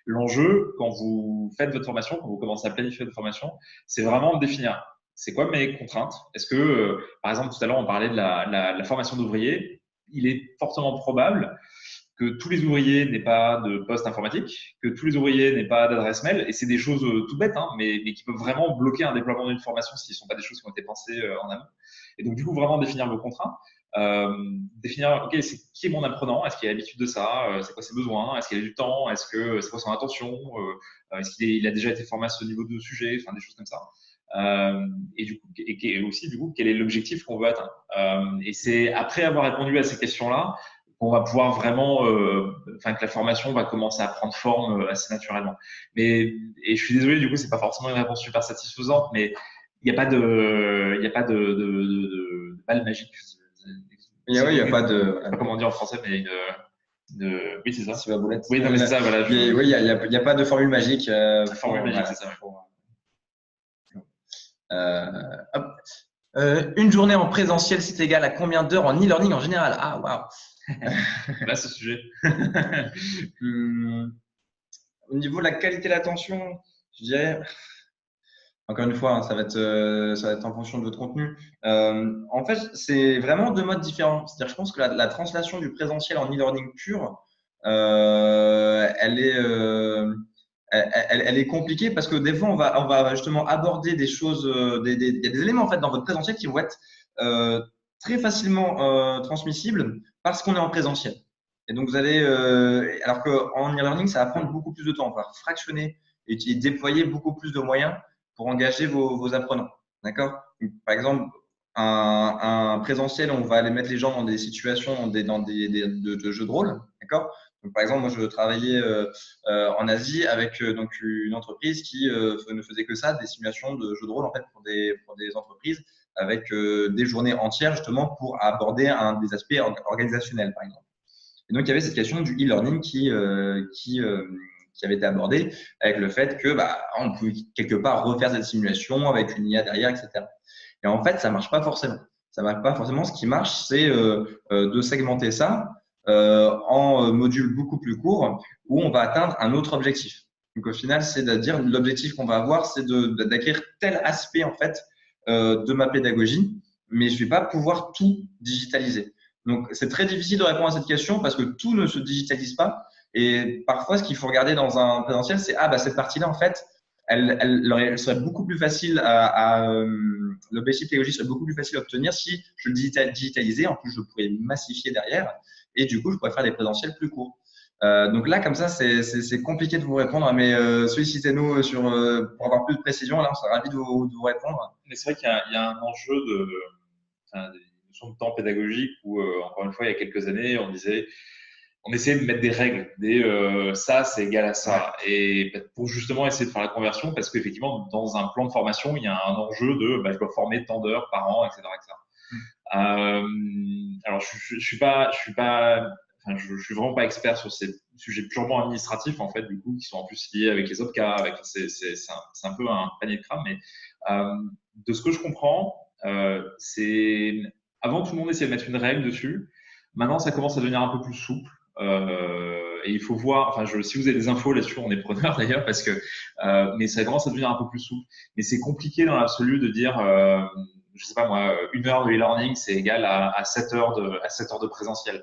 L'enjeu, quand vous faites votre formation, quand vous commencez à planifier votre formation, c'est vraiment de définir c'est quoi mes contraintes. Est-ce que, par exemple, tout à l'heure, on parlait de la formation d'ouvriers. Il est fortement probable que tous les ouvriers n'aient pas de poste informatique, que tous les ouvriers n'aient pas d'adresse mail, et c'est des choses toutes bêtes, hein, mais qui peuvent vraiment bloquer un déploiement d'une formation s'ils ne sont pas des choses qui ont été pensées en amont. Et donc, du coup, vraiment définir vos contraintes, définir, OK, qui est mon apprenant, est-ce qu'il a l'habitude de ça, c'est quoi ses besoins, est-ce qu'il a du temps, c'est quoi son intention, est-ce qu'il a déjà été formé à ce niveau de sujet, enfin des choses comme ça. Et du coup, et aussi, du coup, quel est l'objectif qu'on veut atteindre. Et c'est après avoir répondu à ces questions-là, on va pouvoir vraiment, que la formation va commencer à prendre forme assez naturellement. Et je suis désolé, du coup, c'est pas forcément une réponse super satisfaisante, mais il n'y a pas de balle magique. Il n'y a pas de. Je sais pas comment on dit en français, mais oui, c'est ça. C'est ma boulette. Oui, non, mais c'est ça, voilà. Oui, il n'y a pas de formule magique. Formule magique, c'est ça. Une journée en présentiel, c'est égal à combien d'heures en e-learning en général? Ah, waouh! Là, ce sujet. Au niveau de la qualité de l'attention, je dirais, encore une fois, hein, ça va être en fonction de votre contenu. En fait, c'est vraiment 2 modes différents. C'est-à-dire, je pense que la translation du présentiel en e-learning pur, elle est compliquée parce que des fois, on va justement aborder des choses, il y a des éléments en fait dans votre présentiel qui vont être très facilement transmissibles parce qu'on est en présentiel. Et donc, vous allez, alors qu'en e-learning, ça va prendre beaucoup plus de temps. On va fractionner et déployer beaucoup plus de moyens pour engager vos apprenants. D'accord? Par exemple, un présentiel, on va aller mettre les gens dans des situations, de jeux de rôle. D'accord? Donc, par exemple, moi, je travaillais en Asie avec donc une entreprise qui ne faisait que ça, des simulations de jeux de rôle en fait pour des entreprises avec des journées entières justement pour aborder des aspects organisationnels, par exemple. Et donc, il y avait cette question du e-learning qui qui avait été abordé, avec le fait que on peut quelque part refaire cette simulation avec une IA derrière, etc. Et en fait, ça marche pas forcément. Ça marche pas forcément. Ce qui marche, c'est de segmenter ça en modules beaucoup plus courts où on va atteindre un autre objectif. Donc au final, c'est de dire l'objectif qu'on va avoir, c'est d'acquérir tel aspect en fait de ma pédagogie, mais je vais pas pouvoir tout digitaliser. Donc c'est très difficile de répondre à cette question parce que tout ne se digitalise pas. Et parfois, ce qu'il faut regarder dans un présentiel, c'est cette partie-là en fait, elle serait beaucoup plus facile l'objectif pédagogique serait beaucoup plus facile à obtenir si je le digitalisais. En plus, je pourrais massifier derrière et du coup, je pourrais faire des présentiels plus courts. Donc là, comme ça, c'est compliqué de vous répondre, mais sollicitez-nous pour avoir plus de précision. Là, on sera ravis de vous répondre. Mais c'est vrai qu'il y a un enjeu des notions de temps pédagogique où, encore une fois, il y a quelques années, on essayait de mettre des règles, ça, c'est égal à ça. Et pour justement essayer de faire la conversion, parce qu'effectivement, dans un plan de formation, il y a un enjeu de je dois former tant d'heures par an, etc. Alors, je suis vraiment pas expert sur ces sujets purement administratifs, en fait, du coup, qui sont en plus liés avec les autres cas. C'est un peu un panier de crâne, mais de ce que je comprends, c'est avant tout le monde essayait de mettre une règle dessus. Maintenant, ça commence à devenir un peu plus souple. Et il faut voir, si vous avez des infos là-dessus, on est preneur d'ailleurs, parce que, mais ça commence à devenir un peu plus souple. Mais c'est compliqué dans l'absolu de dire, je sais pas moi, 1 heure de e-learning, c'est égal à 7 heures de présentiel.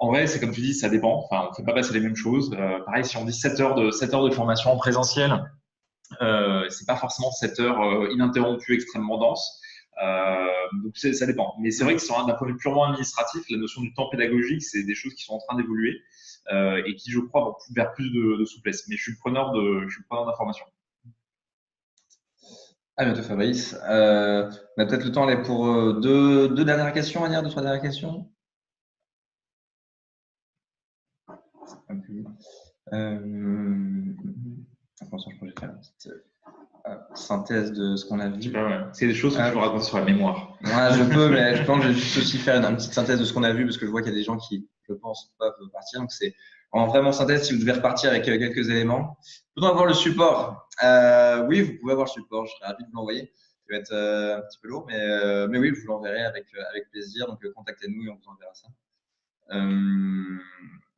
En vrai, c'est comme tu dis, ça dépend. Enfin, on fait pas passer les mêmes choses. Pareil, si on dit 7 heures de formation en présentiel, c'est pas forcément 7 heures ininterrompues extrêmement denses. Donc ça dépend. Mais c'est vrai que d'un point de vue purement administratif, la notion du temps pédagogique, c'est des choses qui sont en train d'évoluer et qui, je crois, vont vers plus de souplesse. Mais je suis preneur d'informations. À bientôt, Fabrice. On a peut-être le temps là, pour deux dernières questions, Ania, 2-3 dernières questions. Attention, je crois que je vais faire une petite synthèse de ce qu'on a vu. C'est des choses que tu peux raconter sur la mémoire. Ouais, je peux, mais je pense que je vais juste aussi faire une petite synthèse de ce qu'on a vu parce que je vois qu'il y a des gens qui, je pense, peuvent partir. Donc, c'est en vraiment synthèse si vous devez repartir avec quelques éléments. Peut-on avoir le support? Oui, vous pouvez avoir le support. Je serais ravi de vous l'envoyer. Ça va être un petit peu lourd, mais oui, je vous l'enverrai avec plaisir. Donc, contactez-nous et on vous enverra ça.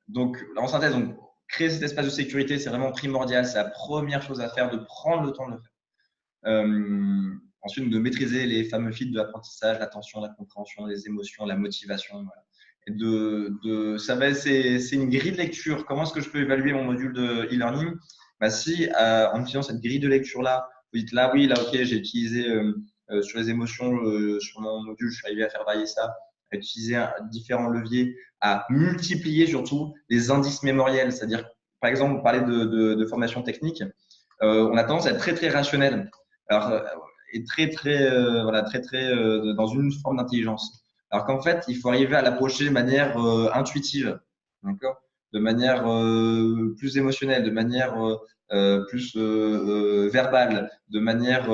Donc, en synthèse, donc, créer cet espace de sécurité, c'est vraiment primordial. C'est la première chose à faire, de prendre le temps de le faire. Ensuite, de maîtriser les fameux fils de l'apprentissage, l'attention, la compréhension, les émotions, la motivation. Voilà. Et c'est une grille de lecture. Comment est-ce que je peux évaluer mon module de e-learning? Si, en utilisant cette grille de lecture-là, vous dites là, oui, là, ok, j'ai utilisé sur les émotions, sur mon module, je suis arrivé à faire varier ça, à utiliser différents leviers, à multiplier surtout les indices mémoriels. C'est-à-dire, par exemple, vous parlez de formation technique, on a tendance à être très, très rationnel. Alors, et très dans une forme d'intelligence. Alors qu'en fait, il faut arriver à l'approcher de manière intuitive, d'accord, de manière plus émotionnelle, de manière plus verbale, de manière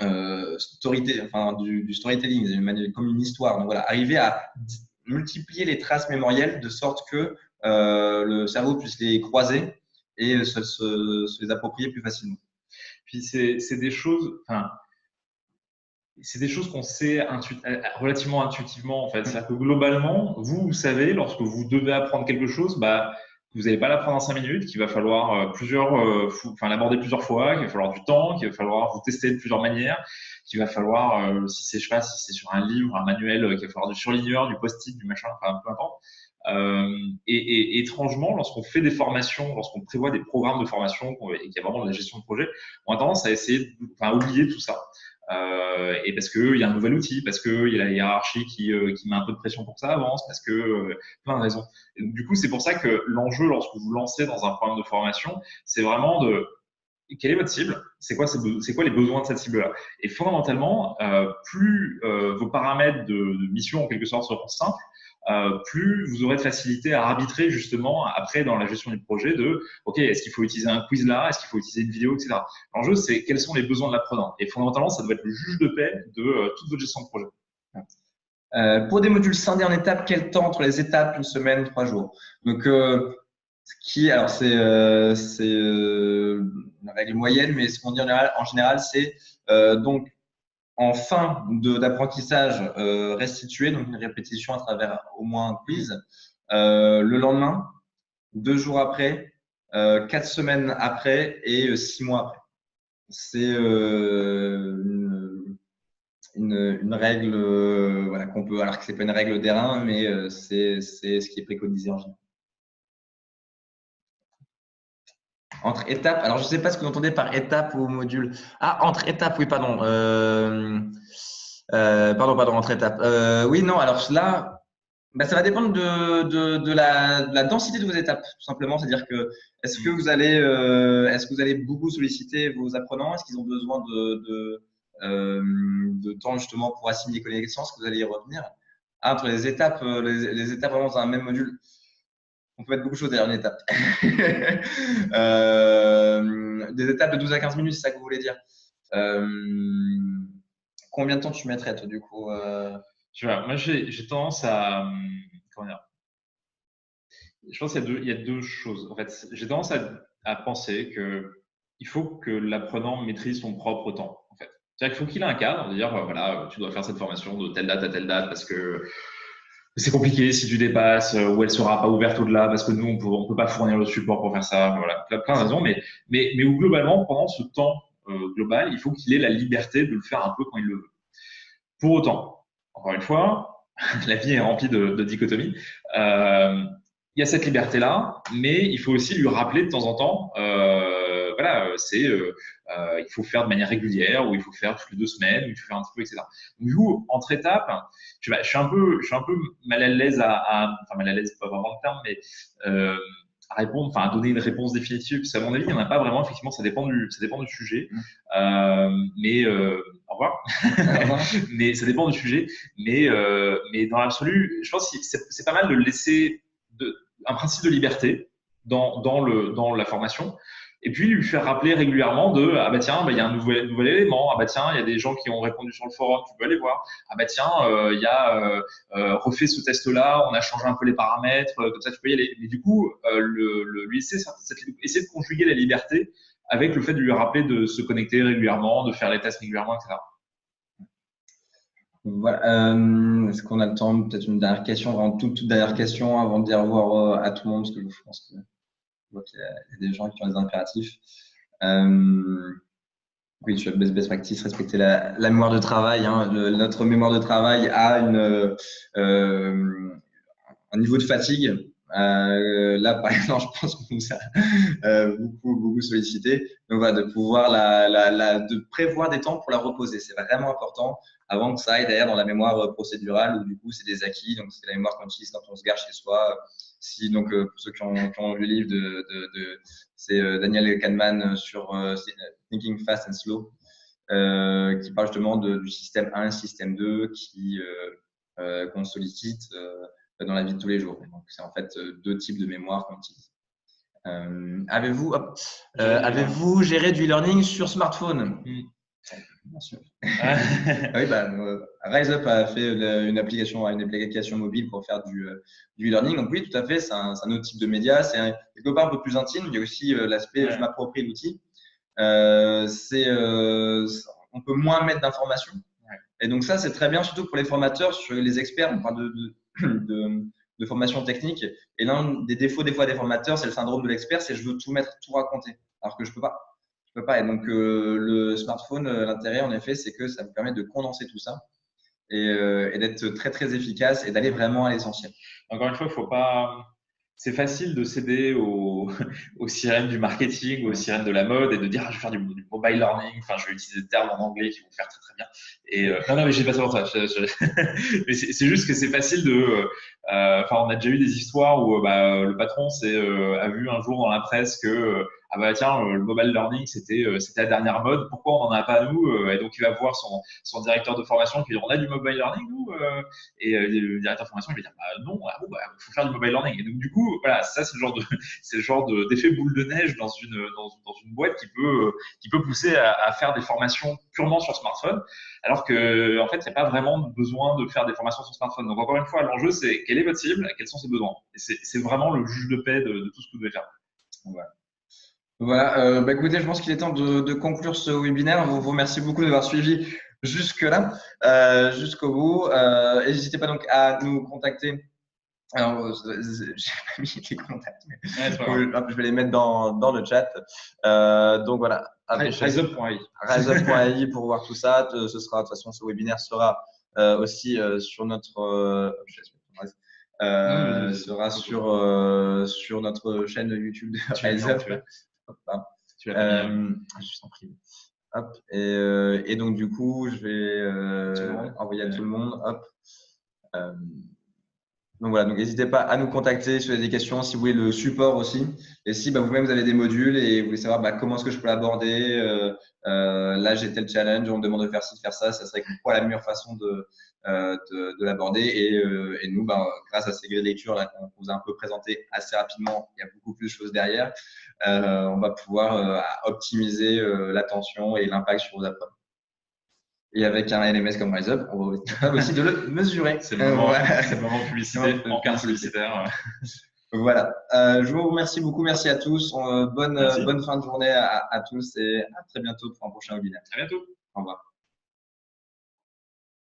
du storytelling, comme une histoire. Donc voilà, arriver à multiplier les traces mémorielles de sorte que le cerveau puisse les croiser et se les approprier plus facilement. Puis c'est des choses qu'on sait relativement intuitivement, en fait. C'est-à-dire que globalement, vous savez, lorsque vous devez apprendre quelque chose, vous n'allez pas l'apprendre en 5 minutes, qu'il va falloir l'aborder plusieurs fois, qu'il va falloir du temps, qu'il va falloir vous tester de plusieurs manières, qu'il va falloir, si c'est sur un livre, un manuel, qu'il va falloir du surligneur, du post-it, du machin, peu importe. Et étrangement, lorsqu'on fait des formations, lorsqu'on prévoit des programmes de formation et qu'il y a vraiment de la gestion de projet, on a tendance à essayer, oublier tout ça. Et parce qu'il y a un nouvel outil, parce qu'il y a la hiérarchie qui met un peu de pression pour que ça avance, parce que plein de raisons. Et du coup, c'est pour ça que l'enjeu, lorsque vous lancez dans un programme de formation, c'est vraiment quelle est votre cible? C'est quoi les besoins de cette cible-là? Et fondamentalement, plus vos paramètres de mission en quelque sorte seront simples, plus vous aurez de facilité à arbitrer justement après dans la gestion du projet OK, est-ce qu'il faut utiliser un quiz là, est-ce qu'il faut utiliser une vidéo, etc. L'enjeu, c'est quels sont les besoins de l'apprenant. Et fondamentalement, ça doit être le juge de paix de toute votre gestion de projet. Pour des modules scindés en étapes, quel temps entre les étapes? 1 semaine, 3 jours. Donc, Alors c'est une règle moyenne, mais ce qu'on dit en général, c'est donc en fin d'apprentissage restitué, donc une répétition à travers au moins un quiz, le lendemain, 2 jours après, 4 semaines après et 6 mois après. C'est une règle voilà, qu'on peut, alors que c'est pas une règle d'airain, mais c'est ce qui est préconisé en général. Entre étapes, alors je ne sais pas ce que vous entendez par étape ou module. Ah, entre étapes, oui, pardon. Pardon, entre étapes. Oui, non, alors là, bah, ça va dépendre de la densité de vos étapes, tout simplement. C'est-à-dire que est-ce que vous allez beaucoup solliciter vos apprenants? Est-ce qu'ils ont besoin de temps justement pour assimiler les connaissances que vous allez y retenir? Ah, entre les étapes vraiment dans un même module. On peut mettre beaucoup de choses derrière une étape. Des étapes de 12 à 15 minutes, c'est ça que vous voulez dire. Combien de temps tu mettrais, toi, du coup Tu vois, moi, j'ai tendance à… Comment dire? Je pense qu'il y a deux choses. En fait, j'ai tendance à penser qu'il faut que l'apprenant maîtrise son propre temps. En fait. C'est-à-dire qu'il faut qu'il ait un cadre, de dire, voilà, tu dois faire cette formation de telle date à telle date parce que c'est compliqué si tu dépasses ou elle sera pas ouverte au-delà parce que nous, on peut pas fournir le support pour faire ça. Voilà, plein de raisons. Mais où globalement, pendant ce temps global, il faut qu'il ait la liberté de le faire un peu quand il le veut. Pour autant, encore une fois, la vie est remplie de dichotomies. Il y a cette liberté-là, mais il faut aussi lui rappeler de temps en temps, voilà, il faut faire de manière régulière, ou il faut faire toutes les 2 semaines, ou il faut faire un petit peu, etc. Donc, du coup, entre étapes, je suis un peu mal à l'aise enfin mal à l'aise, pas vraiment le terme, mais à répondre, enfin à donner une réponse définitive. Parce qu'à mon avis, il n'y en a pas vraiment. Effectivement, ça dépend du sujet. Au revoir. Mais ça dépend du sujet. Mais dans l'absolu, je pense que c'est pas mal de laisser un principe de liberté dans la formation. Et puis lui faire rappeler régulièrement ah bah tiens, il y a un nouvel élément, ah bah tiens, il y a des gens qui ont répondu sur le forum, tu peux aller voir, ah bah tiens, il y a refait ce test-là, on a changé un peu les paramètres, comme ça tu peux y aller. Mais du coup, lui essayer de conjuguer la liberté avec le fait de lui rappeler de se connecter régulièrement, de faire les tests régulièrement, etc. Voilà. Est-ce qu'on a le temps? Peut-être une dernière question, vraiment toute dernière question avant de dire au revoir à tout le monde, parce que je pense que je vois qu'il y a des gens qui ont des impératifs. Oui, tu as best practice, respecter la mémoire de travail. Hein. Notre mémoire de travail a un niveau de fatigue. Là, par exemple, je pense qu'on nous a beaucoup sollicité. Donc voilà, de pouvoir de prévoir des temps pour la reposer, c'est vraiment important avant que ça aille derrière dans la mémoire procédurale où du coup c'est des acquis. Donc c'est la mémoire qu'on utilise quand on se gare chez soi. Donc pour ceux qui ont lu le livre c'est Daniel Kahneman sur Thinking Fast and Slow, qui parle justement du système 1, système 2, qu'on sollicite dans la vie de tous les jours. Donc, c'est en fait 2 types de mémoire qu'on utilise. Avez-vous géré du e-learning sur smartphone? Bien sûr. Oui, RiseUp a fait une application mobile pour faire du e-learning. Donc oui, tout à fait, c'est un autre type de média. C'est quelque part un peu plus intime. Il y a aussi l'aspect je m'approprie l'outil. On peut moins mettre d'informations. Et donc ça, c'est très bien, surtout pour les formateurs, sur les experts. On parle de formation technique. Et l'un des défauts des fois des formateurs, c'est le syndrome de l'expert, c'est je veux tout mettre, tout raconter, alors que je peux pas. Et donc le smartphone, l'intérêt en effet, c'est que ça vous permet de condenser tout ça et d'être très très efficace et d'aller vraiment à l'essentiel. Encore une fois, il faut pas. C'est facile de céder aux sirènes du marketing, aux sirènes de la mode et de dire je vais faire du mobile learning, enfin je vais utiliser des termes en anglais qui vont faire très très bien. Et non mais j'ai pas ça pour ça. Mais c'est juste que c'est facile de. Enfin on a déjà eu des histoires où le patron a vu un jour dans la presse que ah bah tiens, le mobile learning, c'était la dernière mode, pourquoi on n'en a pas nous? Et donc il va voir son directeur de formation qui dit, on a du mobile learning nous? Le directeur de formation il va dire, bah non, ah bon, bah, faut faire du mobile learning. Et donc du coup, voilà, ça c'est le genre d'effet boule de neige dans une boîte qui peut pousser à faire des formations purement sur smartphone, alors que en fait, il n'y a pas vraiment besoin de faire des formations sur smartphone. Donc encore une fois, l'enjeu c'est quelle est votre cible, quels sont ses besoins. Et c'est vraiment le juge de paix de tout ce que vous devez faire. Donc, voilà. Voilà, bah écoutez, je pense qu'il est temps de conclure ce webinaire. Vous remercie beaucoup d'avoir suivi jusque-là, jusqu'au bout. Et n'hésitez pas donc à nous contacter. Alors, j'ai pas mis les contacts, mais je vais les mettre dans le chat. Donc voilà. Riseup.ai. Riseup.ai pour voir tout ça. Ce sera, de toute façon, ce webinaire sera aussi sur notre. Sera sur notre chaîne YouTube de Riseup. Juste en privé. Hop. Et donc, du coup, je vais envoyer à tout le monde. Hop. Donc voilà, donc n'hésitez pas à nous contacter si vous avez des questions, si vous voulez le support aussi. Et si vous-même vous avez des modules et vous voulez savoir comment est-ce que je peux l'aborder, là j'ai tel challenge, on me demande de faire ci, de faire ça serait quoi la meilleure façon de l'aborder. Et nous, grâce à ces grilles de lecture là qu'on vous a un peu présenté assez rapidement, il y a beaucoup plus de choses derrière. On va pouvoir optimiser l'attention et l'impact sur vos apprenants. Et avec un LMS comme RiseUp, on va être capable aussi de le mesurer. C'est le moment publicité, en cas publicitaire. Voilà. Je vous remercie beaucoup. Merci à tous. Bonne fin de journée à tous et à très bientôt pour un prochain webinaire. À bientôt. Au revoir.